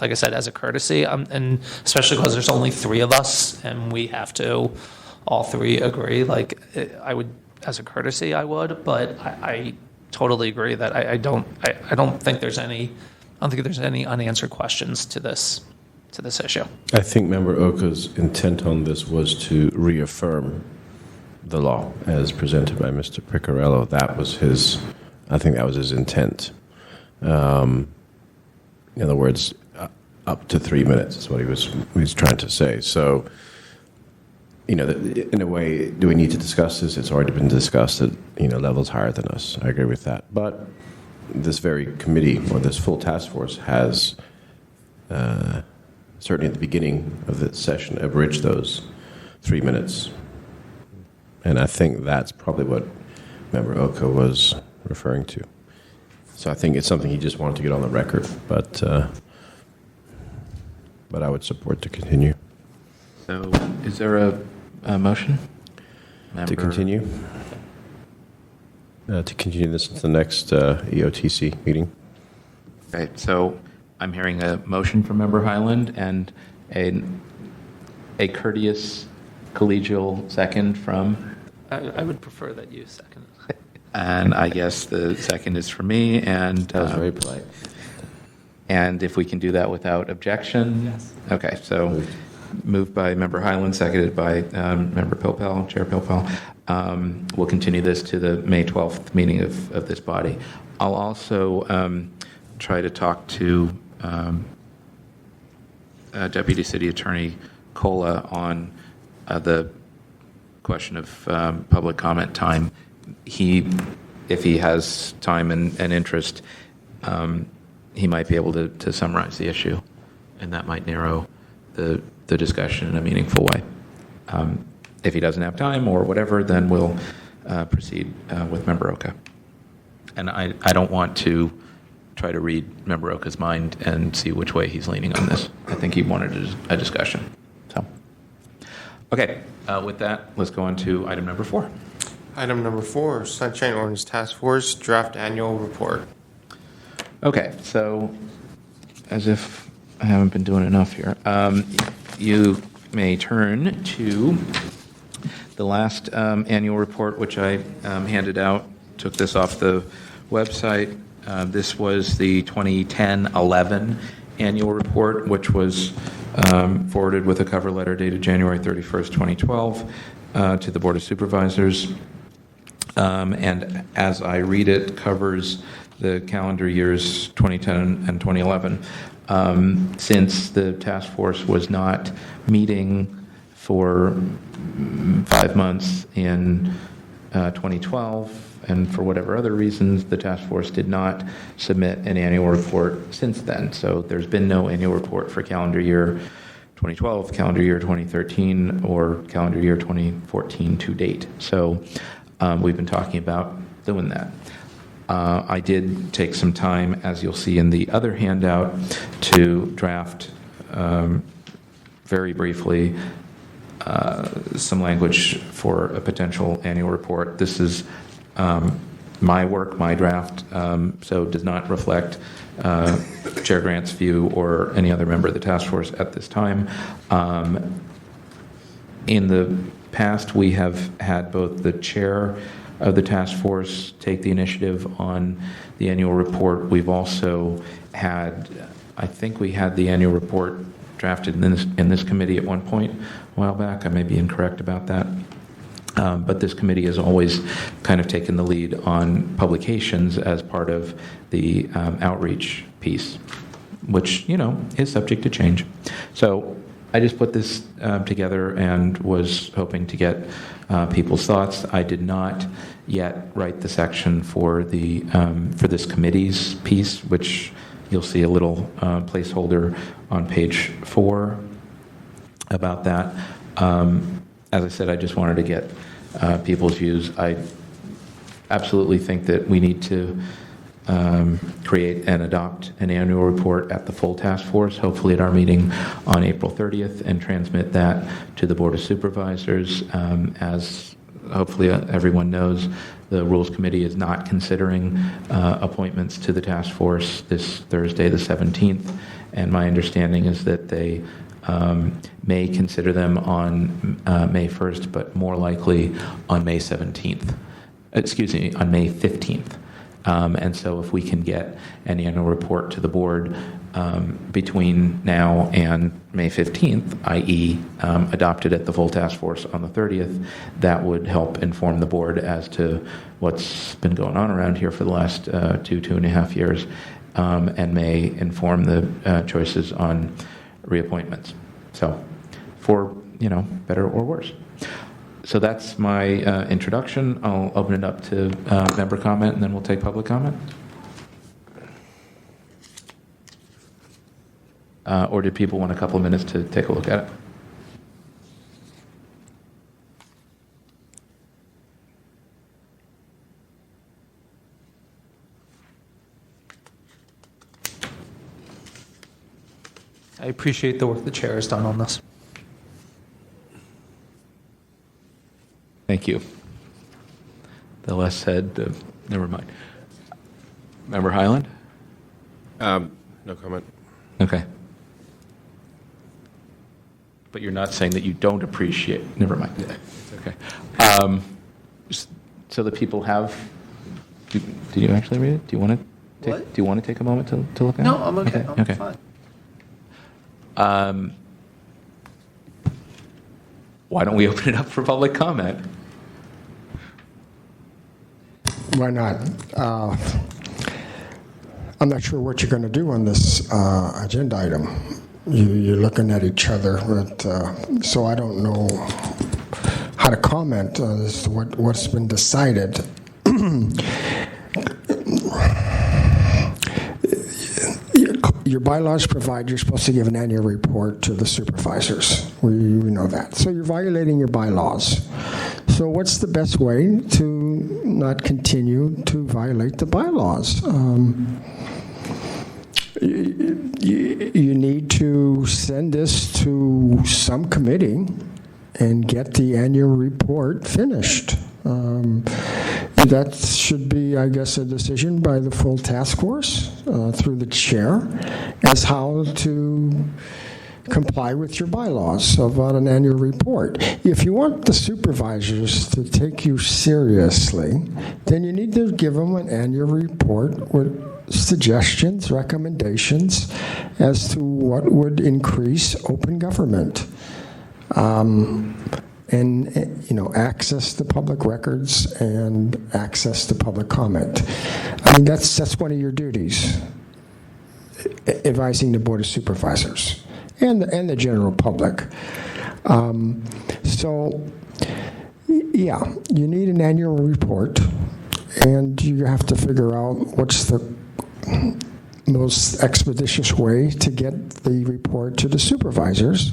like I said, as a courtesy, and especially because there's only 3 of us, and we have to all 3 agree. Like, I would, as a courtesy, I would, but I totally agree that I don't think there's any unanswered questions to this issue.
I think Member Oka's intent on this was to reaffirm the law as presented by Mr. Piccarello. I think that was his intent. In other words, up to 3 minutes is what he was trying to say. So, in a way, do we need to discuss this? It's already been discussed at levels higher than us. I agree with that. But this very committee or this full task force has certainly at the beginning of the session abridged those 3 minutes. And I think that's probably what Member Oka was referring to. So I think it's something he just wanted to get on the record, but I would support to continue.
So is there a motion?
To continue? To continue this to the next EOTC meeting.
Okay, so I'm hearing a motion from Member Highland and a courteous collegial second from...
I would prefer that you second it.
And I guess the second is for me, and...
That was very polite.
And if we can do that without objection?
Yes.
Okay, so moved by Member Highland, seconded by Member Pilpel, Chair Pilpel. We'll continue this to the May 12th meeting of this body. I'll also try to talk to Deputy City Attorney Cola on the question of public comment time. If he has time and interest, he might be able to summarize the issue, and that might narrow the discussion in a meaningful way. If he doesn't have time or whatever, then we'll proceed with Member Oka. And I don't want to try to read Member Oka's mind and see which way he's leaning on this. I think he wanted a discussion. So, okay, with that, let's go on to item number 4.
Item number 4, Sunshine Ordinance Task Force Draft Annual Report.
Okay, so as if I haven't been doing enough here, you may turn to the last annual report, which I handed out, took this off the website. This was the 2010-11 annual report, which was forwarded with a cover letter dated January 31st, 2012, to the Board of Supervisors. And as I read it, covers the calendar years 2010 and 2011. Since the task force was not meeting for 5 months in 2012, and for whatever other reasons, the task force did not submit an annual report since then. So there's been no annual report for calendar year 2012, calendar year 2013, or calendar year 2014 to date. So we've been talking about doing that. I did take some time, as you'll see in the other handout, to draft very briefly some language for a potential annual report. This is my work, my draft, so does not reflect Chair Grant's view or any other member of the task force at this time. In the past, we have had both the chair of the task force take the initiative on the annual report. We've also had, I think we had the annual report drafted in this committee at one point a while back. I may be incorrect about that. But this committee has always kind of taken the lead on publications as part of the outreach piece, which, is subject to change. So I just put this together and was hoping to get people's thoughts. I did not yet write the section for for this committee's piece, which you'll see a little placeholder on page 4 about that. As I said, I just wanted to get people's views. I absolutely think that we need to create and adopt an annual report at the full task force, hopefully at our meeting on April 30th, and transmit that to the Board of Supervisors. As hopefully everyone knows, the Rules Committee is not considering appointments to the task force this Thursday, the 17th, and my understanding is that they may consider them on May 1st, but more likely on May 17th. Excuse me, on May 15th. And so if we can get an annual report to the board between now and May 15th, i.e. Adopted at the full task force on the 30th, that would help inform the board as to what's been going on around here for the last 2.5 years, and may inform the choices on reappointments. So for, better or worse. So that's my introduction. I'll open it up to member comment, and then we'll take public comment. Or did people want a couple of minutes to take a look at it?
I appreciate the work the chair has done on this.
Thank you. The less said, never mind. Member Highland?
No comment.
Okay. But you're not saying that you don't appreciate, never mind. Okay. So the people have, did you actually read it? Do you want to take,
What?
do you want to take a moment to look at it?
No, I'm okay. I'm
Okay.
fine.
Why don't we open it up for public comment?
Why not? I'm not sure what you're going to do on this agenda item. You're looking at each other, but, so I don't know how to comment as to what's been decided. Your bylaws provide you're supposed to give an annual report to the supervisors. We know that. So you're violating your bylaws. So what's the best way to not continue to violate the bylaws? You need to send this to some committee and get the annual report finished. That should be, I guess, a decision by the full task force through the chair as how to comply with your bylaws about an annual report. If you want the supervisors to take you seriously, then you need to give them an annual report suggestions, recommendations as to what would increase open government. And, access to public records and access to public comment. I mean, that's one of your duties, advising the Board of Supervisors and the general public. Yeah, you need an annual report, and you have to figure out what's the most expeditious way to get the report to the supervisors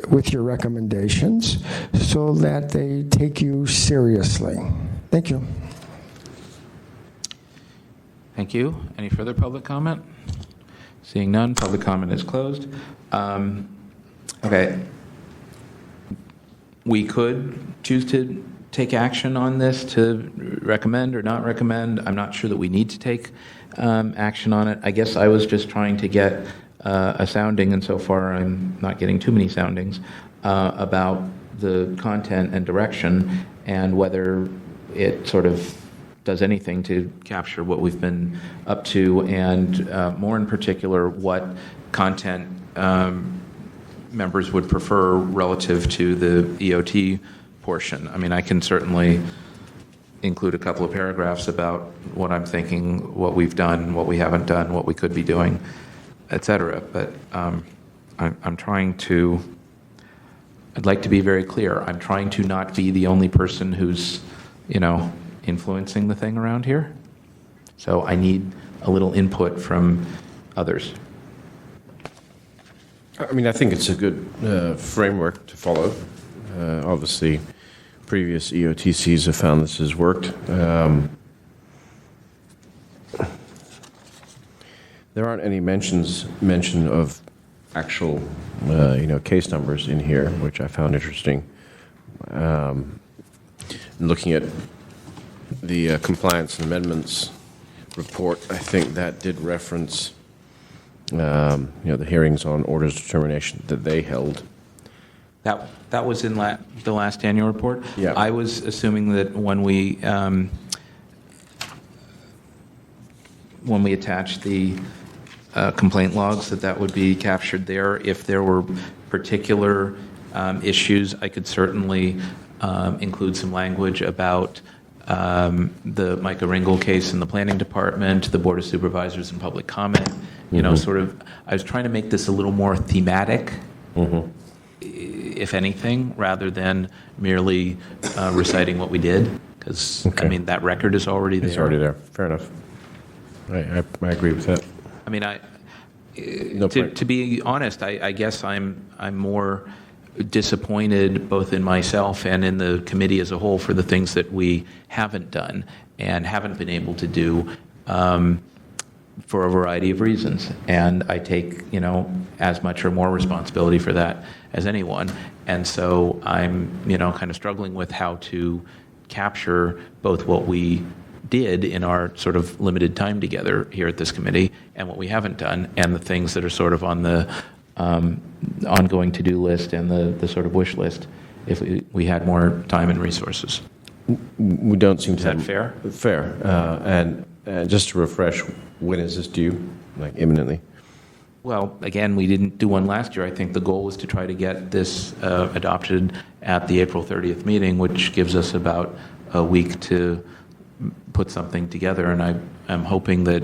with your recommendations so that they take you seriously. Thank you.
Thank you. Any further public comment? Seeing none, public comment is closed. Okay. We could choose to take action on this to recommend or not recommend. I'm not sure that we need to take action on it. I guess I was just trying to get a sounding, and so far I'm not getting too many soundings, about the content and direction and whether it sort of does anything to capture what we've been up to, and more in particular, what content members would prefer relative to the EOT portion. I mean, I can certainly include a couple of paragraphs about what I'm thinking, what we've done, what we haven't done, what we could be doing, et cetera. But I'm trying to, I'd like to be very clear. I'm trying to not be the only person who's, influencing the thing around here. So I need a little input from others.
I mean, I think it's a good framework to follow. Obviously, previous EOTCs have found this has worked. There aren't any mention of actual, case numbers in here, which I found interesting. Looking at the compliance and amendments report, I think that did reference, the hearings on orders of determination that they held.
That was in the last annual report?
Yeah.
I was assuming that when we attached the complaint logs, that would be captured there. If there were particular issues, I could certainly include some language about the Micah Ringel case in the Planning Department, the Board of Supervisors and public comment. Sort of, I was trying to make this a little more thematic, if anything, rather than merely reciting what we did, because,
Okay.
I mean, that record is already there.
It's already there. Fair enough. I agree with that.
I mean,
No point.
to be honest, I guess I'm more disappointed both in myself and in the committee as a whole for the things that we haven't done and haven't been able to do for a variety of reasons. And I take, as much or more responsibility for that as anyone. And so I'm, kind of struggling with how to capture both what we did in our sort of limited time together here at this committee and what we haven't done, and the things that are sort of on the ongoing to-do list and the sort of wish list if we had more time and resources.
We don't seem to
Is that
have...
fair?
Fair. And just to refresh, when is this due? Like imminently?
Well, again, we didn't do one last year. I think the goal was to try to get this adopted at the April 30th meeting, which gives us about a week to put something together. And I'm hoping that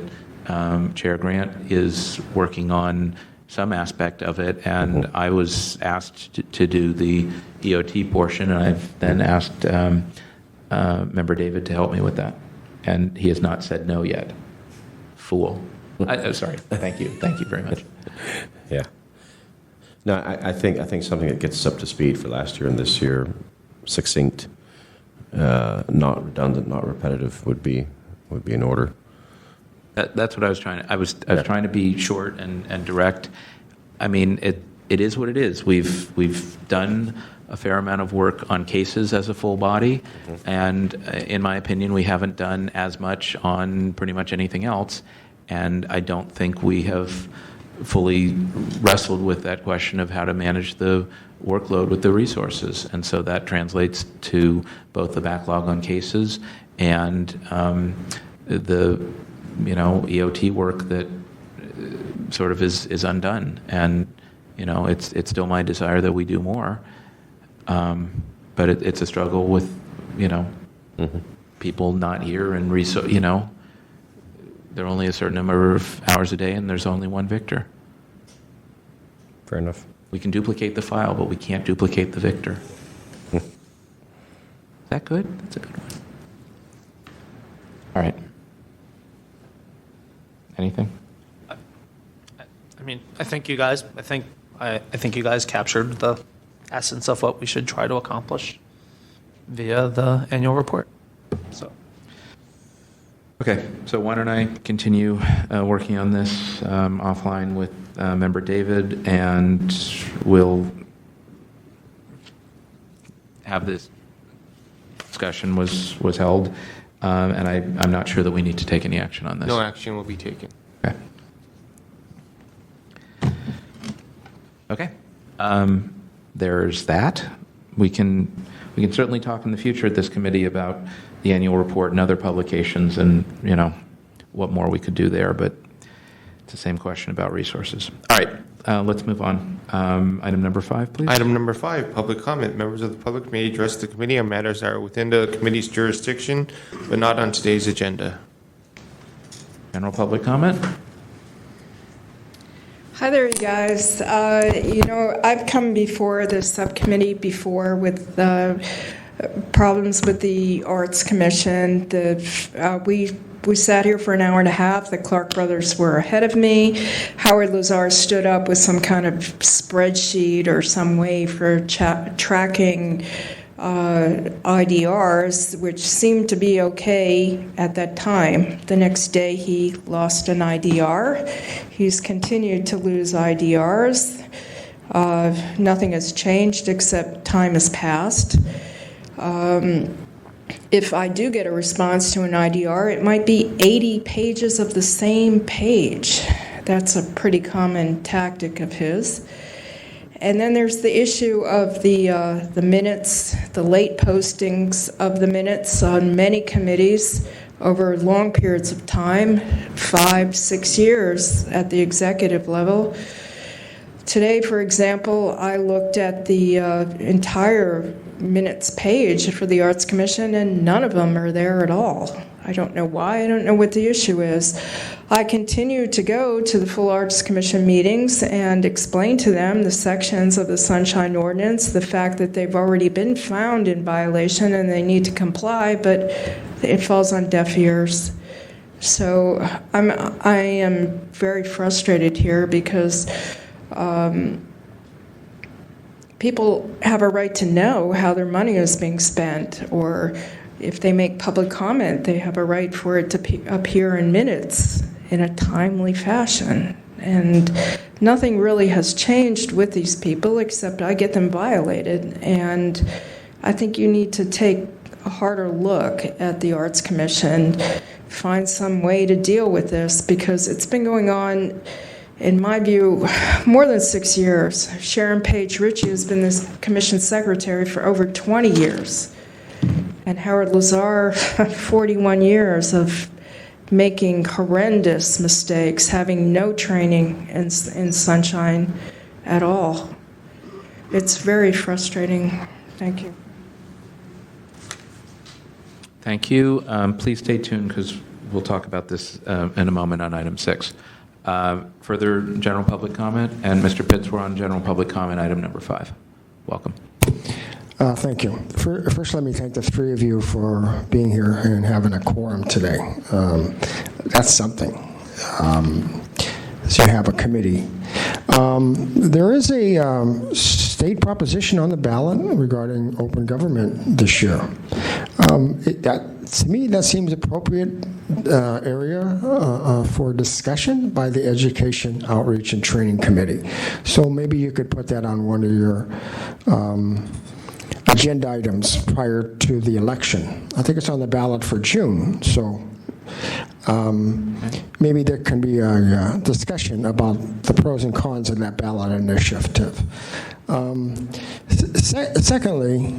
Chair Grant is working on some aspect of it. And I was asked to do the EOT portion, and I've then asked Member David to help me with that. And he has not said no yet. Fool. Sorry. Thank you. Thank you very much.
Yeah. No, I think something that gets us up to speed for last year and this year, succinct, not redundant, not repetitive, would be in order.
That's what I was trying to. I was trying to be short and direct. I mean, it is what it is. We've done a fair amount of work on cases as a full body, and in my opinion, we haven't done as much on pretty much anything else. And I don't think we have fully wrestled with that question of how to manage the workload with the resources. And so that translates to both the backlog on cases and the EOT work that sort of is undone. And, it's still my desire that we do more. But it's a struggle with, people not here and, there are only a certain number of hours a day and there's only one victor.
Fair enough.
We can duplicate the file, but we can't duplicate the victor. Is that good? That's a good one. All right. Anything?
I think you guys captured the essence of what we should try to accomplish via the annual report. So.
Okay, so why don't I continue working on this offline with Member David, and we'll have this discussion was held, and I'm not sure that we need to take any action on this.
No action will be taken.
Okay. Okay. There's that. We can certainly talk in the future at this committee about the annual report and other publications and, what more we could do there, but it's the same question about resources. All right, let's move on. Item number 5, please.
Item number 5, public comment. Members of the public may address the committee on matters that are within the committee's jurisdiction, but not on today's agenda.
General public comment?
Hi there, you guys. I've come before the subcommittee before with problems with the Arts Commission. We sat here for an hour and a half. The Clark brothers were ahead of me. Howard Lazar stood up with some kind of spreadsheet or some way for tracking IDRs, which seemed to be okay at that time. The next day, he lost an IDR. He's continued to lose IDRs. Nothing has changed except time has passed. If I do get a response to an IDR, it might be 80 pages of the same page. That's a pretty common tactic of his. And then there's the issue of the minutes, the late postings of the minutes on many committees over long periods of time, 5-6 years at the executive level. Today, for example, I looked at the entire minutes page for the Arts Commission, and none of them are there at all. I don't know why. I don't know what the issue is. I continue to go to the full Arts Commission meetings and explain to them the sections of the Sunshine Ordinance, the fact that they've already been found in violation and they need to comply, but it falls on deaf ears. So I am very frustrated here because people have a right to know how their money is being spent, or if they make public comment, they have a right for it to appear in minutes in a timely fashion. And nothing really has changed with these people except I get them violated. And I think you need to take a harder look at the Arts Commission, find some way to deal with this, because it's been going on, in my view, more than 6 years. Sharon Page Ritchie has been this commission secretary for over 20 years. And Howard Lazar, 41 years of making horrendous mistakes, having no training in Sunshine at all. It's very frustrating. Thank you.
Thank you. Please stay tuned because we'll talk about this in a moment on item 6. Further general public comment, and Mr. Pitts, we're on general public comment, item number 5. Welcome.
Thank you. First, let me thank the three of you for being here and having a quorum today. That's something. So you have a committee. There is a state proposition on the ballot regarding open government this year. To me, that seems appropriate area for discussion by the Education, Outreach, and Training Committee. So maybe you could put that on one of your agenda items prior to the election. I think it's on the ballot for June, so maybe there can be a discussion about the pros and cons of that ballot initiative. Secondly,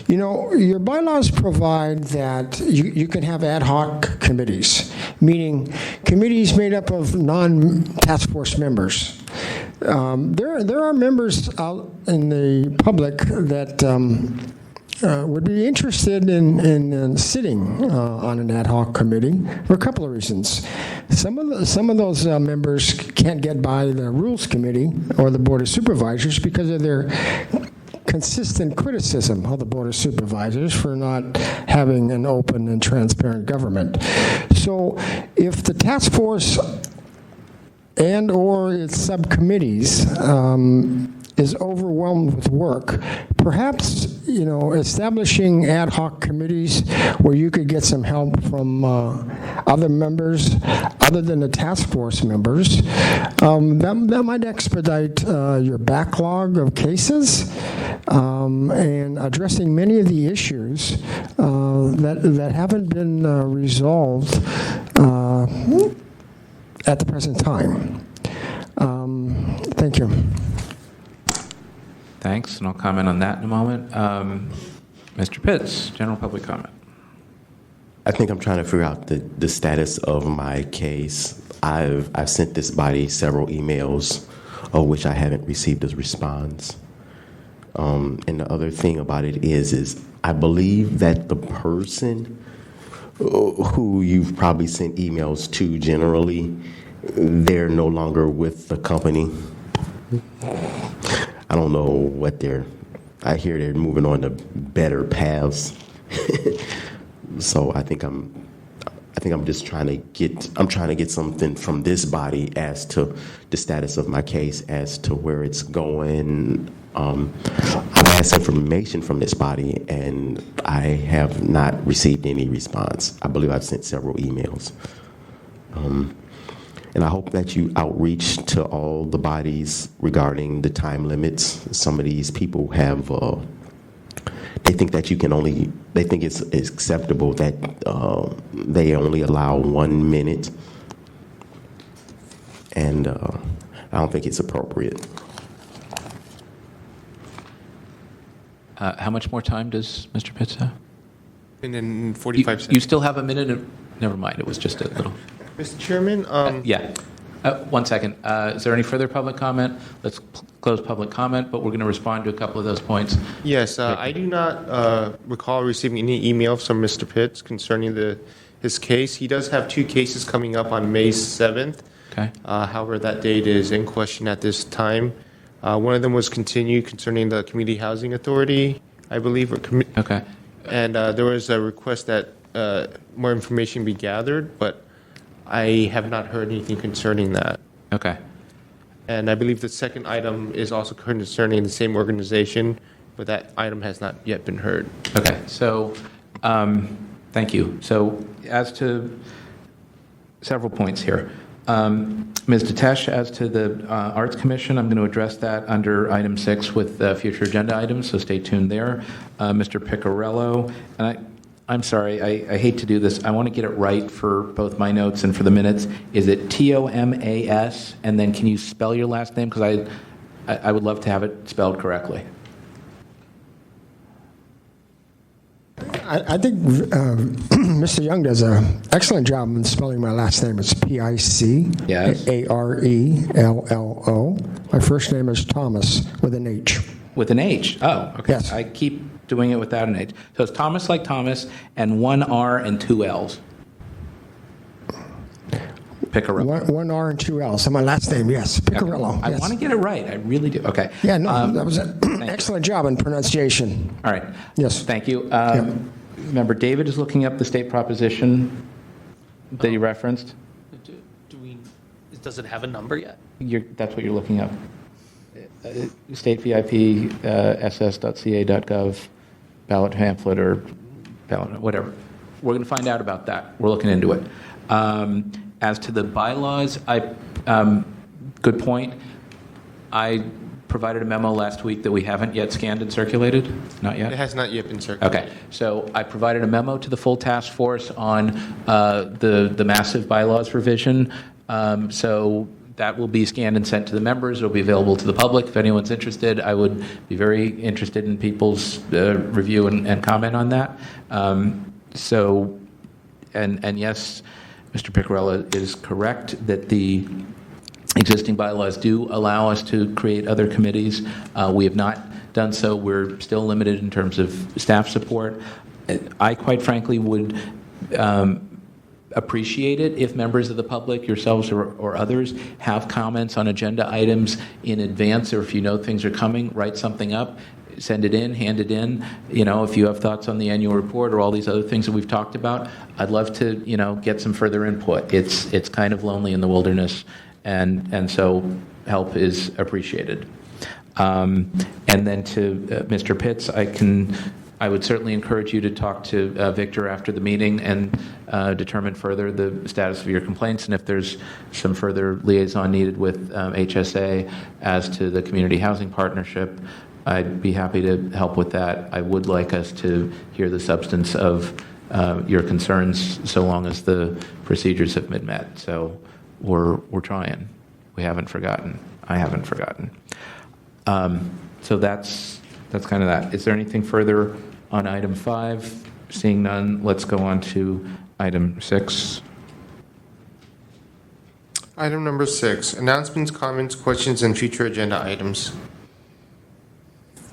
You know, your bylaws provide that you can have ad hoc committees, meaning committees made up of non-task force members. There are members out in the public that would be interested in sitting on an ad hoc committee for a couple of reasons. Some of those members can't get by the Rules Committee or the Board of Supervisors because of their consistent criticism of the Board of Supervisors for not having an open and transparent government. So if the task force and or its subcommittees is overwhelmed with work, perhaps, you know, establishing ad hoc committees where you could get some help from other members other than the task force members, that might expedite your backlog of cases and addressing many of the issues that haven't been resolved at the present time. Thank you.
Thanks, and I'll comment on that in a moment. Mr. Pitts, general public comment.
I think I'm trying to figure out the status of my case. I've sent this body several emails, of which I haven't received a response. And the other thing about it is I believe that the person who you've probably sent emails to generally, they're no longer with the company. I don't know what I hear they're moving on to better paths. So I think I'm just trying to get something from this body as to the status of my case, as to where it's going. I've asked information from this body, and I have not received any response. I believe I've sent several emails. And I hope that you outreach to all the bodies regarding the time limits. Some of these people have, they think it's acceptable that they only allow 1 minute. And I don't think it's appropriate.
How much more time does Mr. Pitts have?
And then 45
You
seconds.
still have a minute? Never mind, it was just a little.
Mr. Chairman,
Yeah. 1 second. Is there any further public comment? Let's close public comment, but we're going to respond to a couple of those points.
yes, I do not recall receiving any emails from Mr. Pitts concerning his case. He does have 2 cases coming up on May 7th.
Okay.
However, that date is in question at this time. One of them was continued concerning the Community Housing Authority, I believe.
Okay.
And there was a request that more information be gathered, but I have not heard anything concerning that.
Okay.
And I believe the second item is also concerning the same organization, but that item has not yet been heard.
Okay. So, thank you. So, as to several points here. Ms. Datesh, as to the Arts Commission, I'm going to address that under item 6 with future agenda items, so stay tuned there. Mr. Piccarello, and I'm sorry, I hate to do this. I want to get it right for both my notes and for the minutes. Is it Tomas? And then can you spell your last name? Because I would love to have it spelled correctly.
I think Mr. Young does an excellent job in spelling my last name. It's Picarello.
Yes.
My first name is Thomas with an H.
With an H? Oh, okay.
Yes.
I keep doing it without an H. So it's Thomas like Thomas and 1 R and 2 L's. Piccarello.
One R and 2 L's. So my last name, yes, Piccarello.
I
yes.
want to get it right. I really do. Okay.
Yeah, no, that was an
you.
excellent job in pronunciation.
All right.
Yes.
Thank you. Remember, David is looking up the state proposition that you referenced.
Does it have a number yet?
That's what you're looking up. State VIP, ss.ca.gov, ballot pamphlet or ballot, whatever. We're going to find out about that. We're looking into it. As to the bylaws, good point. I provided a memo last week that we haven't yet scanned and circulated. Not yet?
It has not yet been circulated.
Okay, so I provided a memo to the full task force on the massive bylaws revision. So that will be scanned and sent to the members. It'll be available to the public if anyone's interested. I would be very interested in people's review and comment on that. And yes, Mr. Piccarella is correct that the existing bylaws do allow us to create other committees. We have not done so. We're still limited in terms of staff support. I quite frankly would appreciate it if members of the public, yourselves or others, have comments on agenda items in advance, or if you know things are coming, write something up, send it in, hand it in. If you have thoughts on the annual report or all these other things that we've talked about, I'd love to, get some further input. It's kind of lonely in the wilderness, and so help is appreciated. And then to Mr. Pitts, I would certainly encourage you to talk to Victor after the meeting and determine further the status of your complaints, and if there's some further liaison needed with HSA as to the community housing partnership, I'd be happy to help with that. I would like us to hear the substance of your concerns, so long as the procedures have been met. So we're trying. We haven't forgotten. I haven't forgotten. So that's kind of that. Is there anything further on item 5? Seeing none, let's go on to item 6.
Item number 6, announcements, comments, questions, and future agenda items.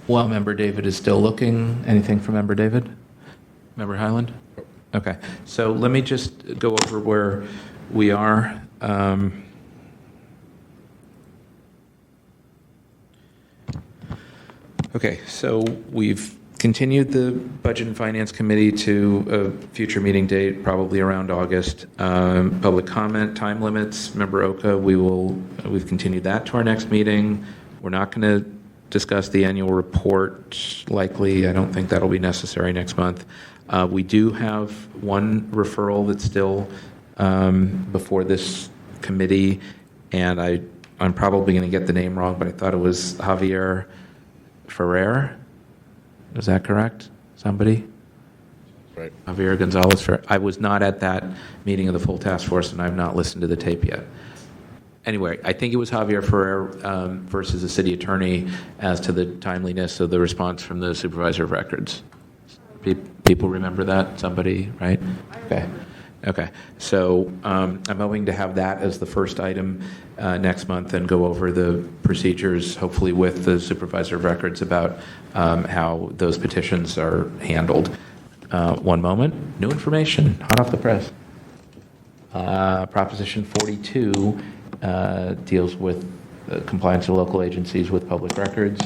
While Member David is still looking, anything from Member David? Member Highland? Okay, so let me just go over where we are. Okay, so we've continued the Budget and Finance Committee to a future meeting date, probably around August. Public comment, time limits, Member Oka, we've continued that to our next meeting. We're not going to discuss the annual report, likely. I don't think that'll be necessary next month. We do have one referral that's still before this committee, and I'm probably going to get the name wrong, but I thought it was Javier Ferrer. Is that correct? Somebody?
Right.
Javier Gonzalez Ferrer. I was not at that meeting of the full task force, and I've not listened to the tape yet. Anyway, I think it was Javier Ferrer versus the city attorney as to the timeliness of the response from the supervisor of records. People remember that? Somebody, right? Okay. So I'm hoping to have that as the first item next month and go over the procedures, hopefully with the supervisor of records, about how those petitions are handled. One moment. New information, hot off the press. Proposition 42 deals with compliance of local agencies with public records.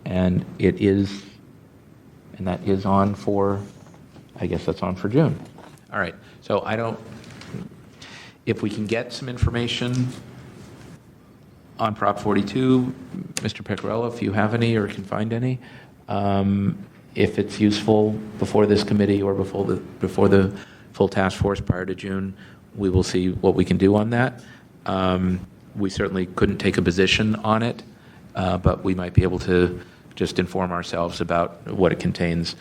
And that is on for, I guess that's on for June. All right, so if we can get some information on Prop 42, Mr. Piccarella, if you have any or can find any, if it's useful before this committee or before the full task force prior to June, we will see what we can do on that. We certainly couldn't take a position on it, but we might be able to just inform ourselves about what it contains.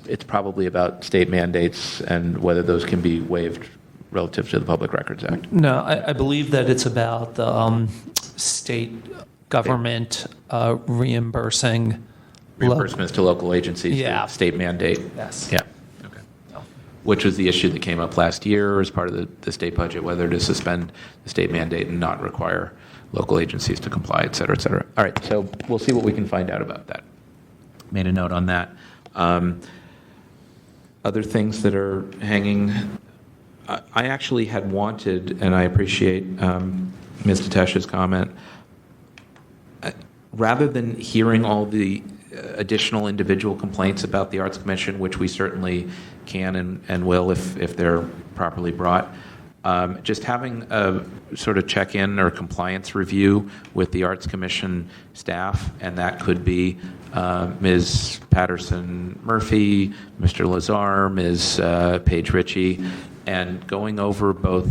It's probably about state mandates and whether those can be waived relative to the Public Records Act.
No, I believe that it's about the state government reimbursing.
Reimbursements to local agencies,
Yeah.
the state mandate.
Yes.
Yeah. Okay. Which was the issue that came up last year as part of the state budget, whether to suspend the state mandate and not require local agencies to comply, et cetera, et cetera. All right, so we'll see what we can find out about that. Made a note on that. Other things that are hanging, I actually had wanted, and I appreciate Ms. Tatesh's comment, rather than hearing all the additional individual complaints about the Arts Commission, which we certainly can and will if they're properly brought, just having a sort of check-in or compliance review with the Arts Commission staff, and that could be Ms. Patterson-Murphy, Mr. Lazar, Ms. Paige Ritchie, and going over both.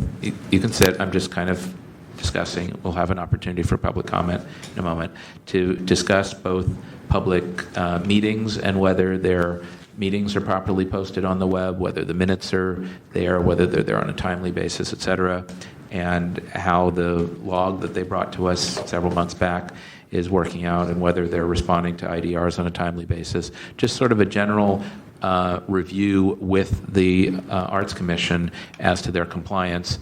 You can sit, I'm just kind of discussing. We'll have an opportunity for public comment in a moment to discuss both public meetings and whether their meetings are properly posted on the web, whether the minutes are there, whether they're there on a timely basis, et cetera, and how the log that they brought to us several months back is working out, and whether they're responding to IDRs on a timely basis. Just sort of a general review with the Arts Commission as to their compliance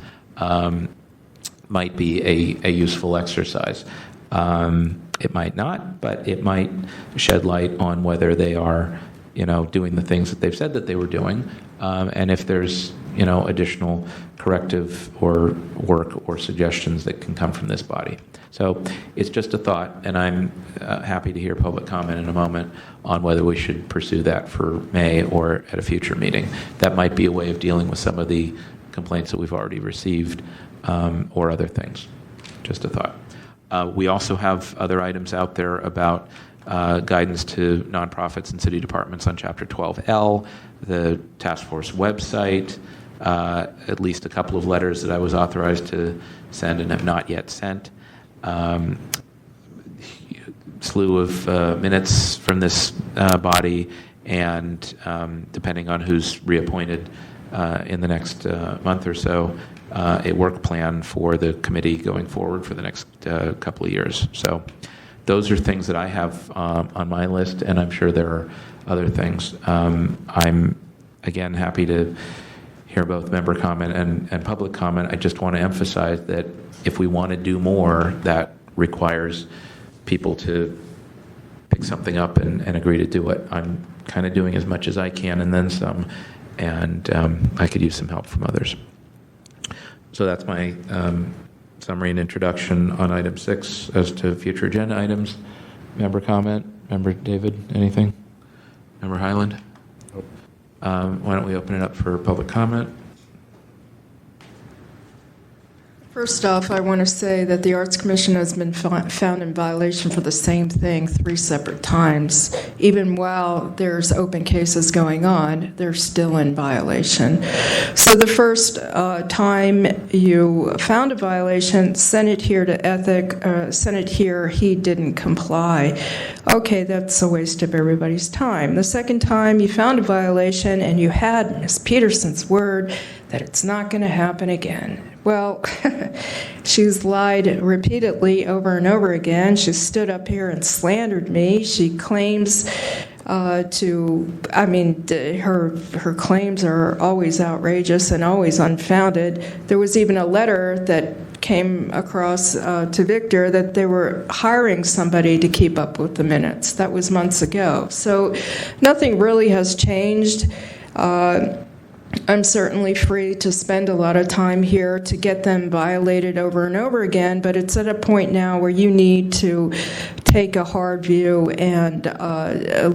might be a useful exercise. It might not, but it might shed light on whether they are, doing the things that they've said that they were doing, and if there's, additional corrective or work or suggestions that can come from this body. So it's just a thought, and I'm happy to hear public comment in a moment on whether we should pursue that for May or at a future meeting. That might be a way of dealing with some of the complaints that we've already received, or other things. Just a thought. We also have other items out there about guidance to nonprofits and city departments on Chapter 12L, the task force website, at least a couple of letters that I was authorized to send and have not yet sent. Slew of minutes from this body, and depending on who's reappointed in the next month or so, a work plan for the committee going forward for the next couple of years. So those are things that I have on my list, and I'm sure there are other things. I'm, again, happy to hear both member comment and public comment. I just want to emphasize that if we want to do more, that requires people to pick something up and agree to do it. I'm kind of doing as much as I can and then some, and I could use some help from others. So that's my summary and introduction on item 6 as to future agenda items. Member comment? Member David, anything? Member Highland? Nope. Why don't we open it up for public comment?
First off, I want to say that the Arts Commission has been found in violation for the same thing 3 separate times. Even while there's open cases going on, they're still in violation. So the first time you found a violation, sent it here to Ethic, sent it here, he didn't comply. Okay, that's a waste of everybody's time. The second time you found a violation and you had Ms. Peterson's word that it's not going to happen again. Well, she's lied repeatedly over and over again. She stood up here and slandered me. She claims her claims are always outrageous and always unfounded. There was even a letter that came across to Victor that they were hiring somebody to keep up with the minutes. That was months ago. So nothing really has changed. I'm certainly free to spend a lot of time here to get them violated over and over again, but it's at a point now where you need to take a hard view and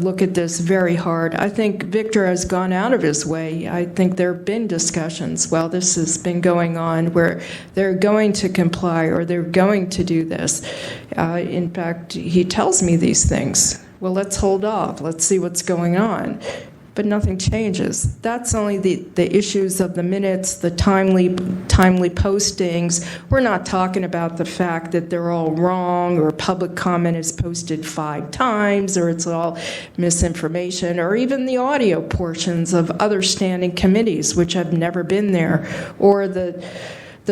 look at this very hard. I think Victor has gone out of his way. I think there have been discussions while this has been going on where they're going to comply or they're going to do this. In fact, he tells me these things. Well, let's hold off. Let's see what's going on. But nothing changes. That's only the issues of the minutes, the timely postings. We're not talking about the fact that they're all wrong or public comment is posted 5 times or it's all misinformation, or even the audio portions of other standing committees which have never been there, or the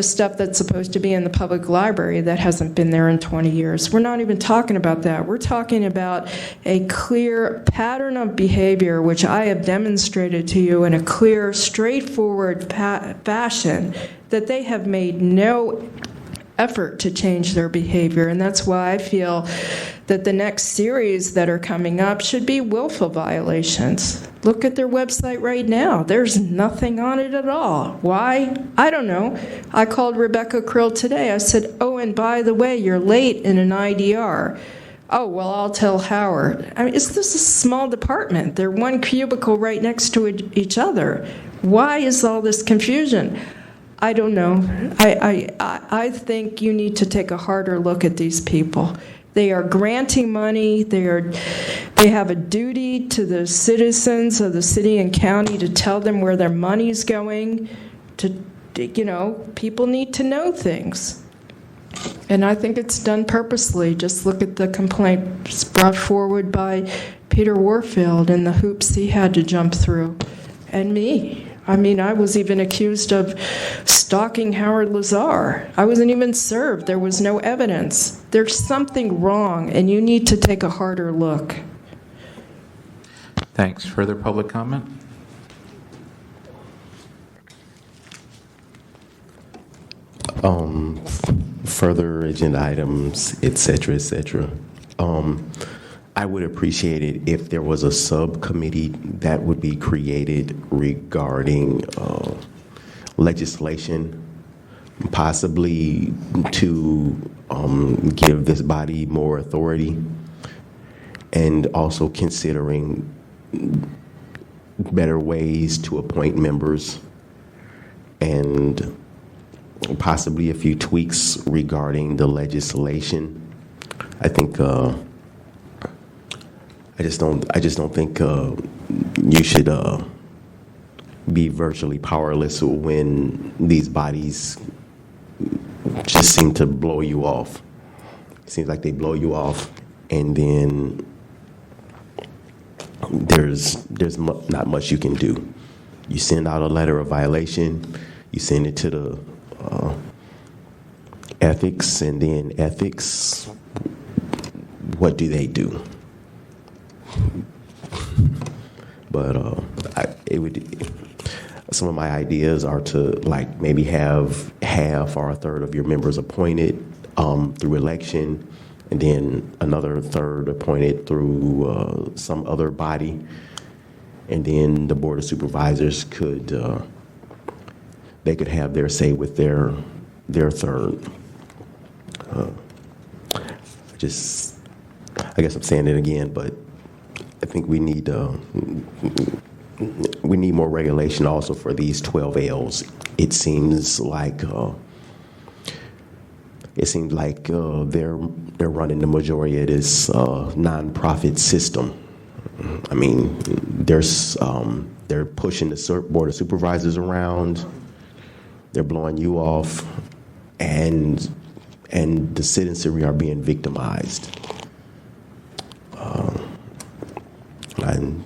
stuff that's supposed to be in the public library that hasn't been there in 20 years. We're not even talking about that. We're talking about a clear pattern of behavior, which I have demonstrated to you in a clear, straightforward fashion, that they have made no effort to change their behavior. And that's why I feel that the next series that are coming up should be willful violations. Look at their website right now. There's nothing on it at all. Why? I don't know. I called Rebecca Krill today. I said, oh, and by the way, you're late in an IDR. Oh, well, I'll tell Howard. I mean, is this a small department? They're one cubicle right next to each other. Why is all this confusion? I don't know. I think you need to take a harder look at these people. They are granting money. They have a duty to the citizens of the city and county to tell them where their money's going. People need to know things. And I think it's done purposely. Just look at the complaints brought forward by Peter Warfield and the hoops he had to jump through. And me. I mean, I was even accused of stalking Howard Lazar. I wasn't even served. There was no evidence. There's something wrong, and you need to take a harder look.
Thanks. Further public comment?
Further agenda items, et cetera, et cetera. I would appreciate it if there was a subcommittee that would be created regarding legislation, possibly to give this body more authority, and also considering better ways to appoint members, and possibly a few tweaks regarding the legislation. I think I just don't think you should be virtually powerless when these bodies just seem to blow you off. It seems like they blow you off, and then there's not much you can do. You send out a letter of violation, you send it to the ethics, and then ethics, what do they do? But some of my ideas are to like maybe have half or a third of your members appointed through election, and then another third appointed through some other body, and then the Board of Supervisors could they could have their say with their third. I guess I'm saying it again, but I think we need more regulation also for these 12 Ls. It seems like they're running the majority of this nonprofit system. I mean, they're pushing the Board of Supervisors around. They're blowing you off, and the citizenry are being victimized. And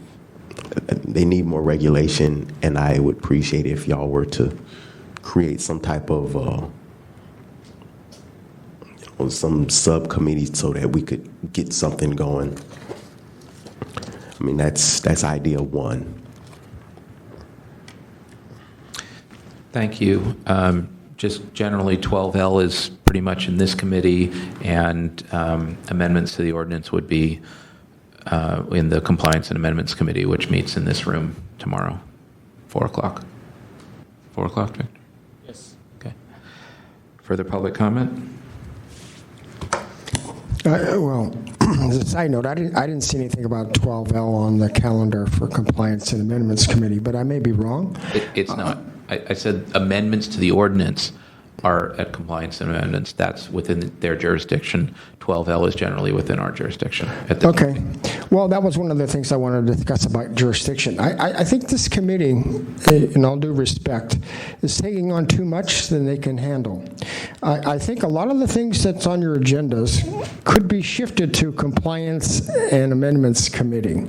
they need more regulation, and I would appreciate if y'all were to create some type of some subcommittee so that we could get something going. I mean, that's idea one.
Thank you. Just generally, 12L is pretty much in this committee, and amendments to the ordinance would be in the Compliance and Amendments Committee, which meets in this room tomorrow, 4 o'clock. 4 o'clock, Victor?
Yes.
Okay. Further public comment?
Well, as a side note, I didn't see anything about 12L on the calendar for Compliance and Amendments Committee, but I may be wrong.
It's not. I said amendments to the ordinance are at Compliance and Amendments. That's within their jurisdiction. 12L is generally within our jurisdiction.
Okay. Well, that was one of the things I wanted to discuss about jurisdiction. I think this committee, in all due respect, is taking on too much than they can handle. I think a lot of the things that's on your agendas could be shifted to Compliance and Amendments Committee.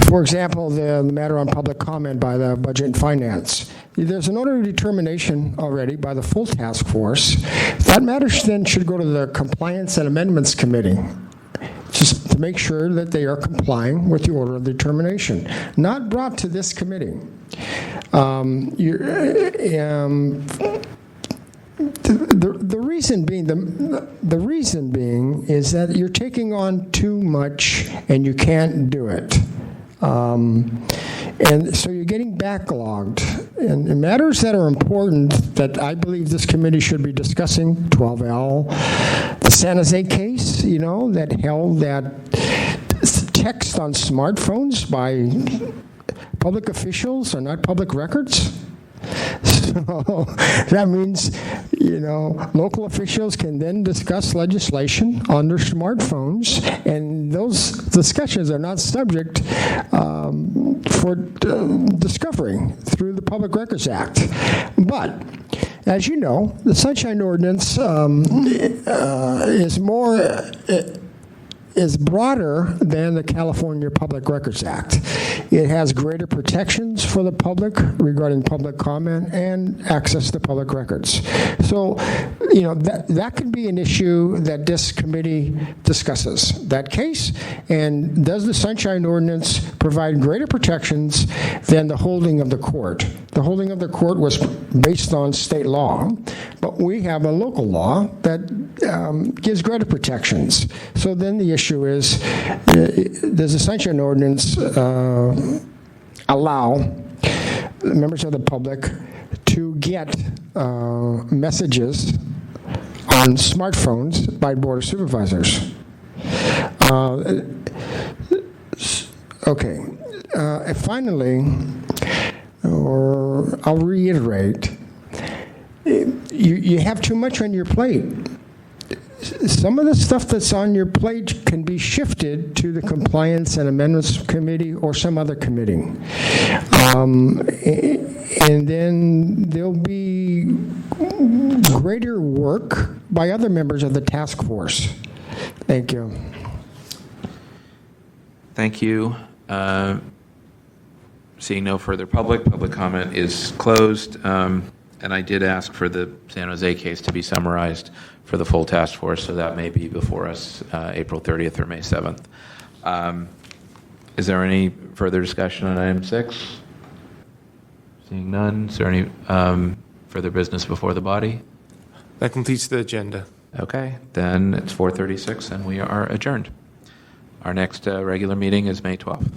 For example, the matter on public comment by the Budget and Finance. There's an order of determination already by the full task force. That matter then should go to the Compliance and Amendments Committee, just to make sure that they are complying with the order of determination, not brought to this committee. The reason being is that you're taking on too much and you can't do it. And so you're getting backlogged. And in matters that are important that I believe this committee should be discussing, 12L, the San Jose case, that held that text on smartphones by public officials are not public records. So that means, local officials can then discuss legislation on their smartphones, and those discussions are not subject for discovery through the Public Records Act. But, as you know, the Sunshine Ordinance is more is broader than the California Public Records Act. It has greater protections for the public regarding public comment and access to public records. So, that could be an issue that this committee discusses. That case, and does the Sunshine Ordinance provide greater protections than the holding of the court? The holding of the court was based on state law, but we have a local law that gives greater protections. So then the issue is, does the Sunshine Ordinance allow members of the public to get messages on smartphones by Board of Supervisors? Okay. Finally, or I'll reiterate, you have too much on your plate. Some of the stuff that's on your plate can be shifted to the Compliance and Amendments Committee or some other committee. And then there'll be greater work by other members of the task force. Thank you.
Thank you. Seeing no further public comment is closed. And I did ask for the San Jose case to be summarized for the full task force, so that may be before us April 30th or May 7th. Is there any further discussion on item 6? Seeing none, is there any further business before the body?
That completes the agenda.
Okay, then it's 4:36 and we are adjourned. Our next regular meeting is May 12th.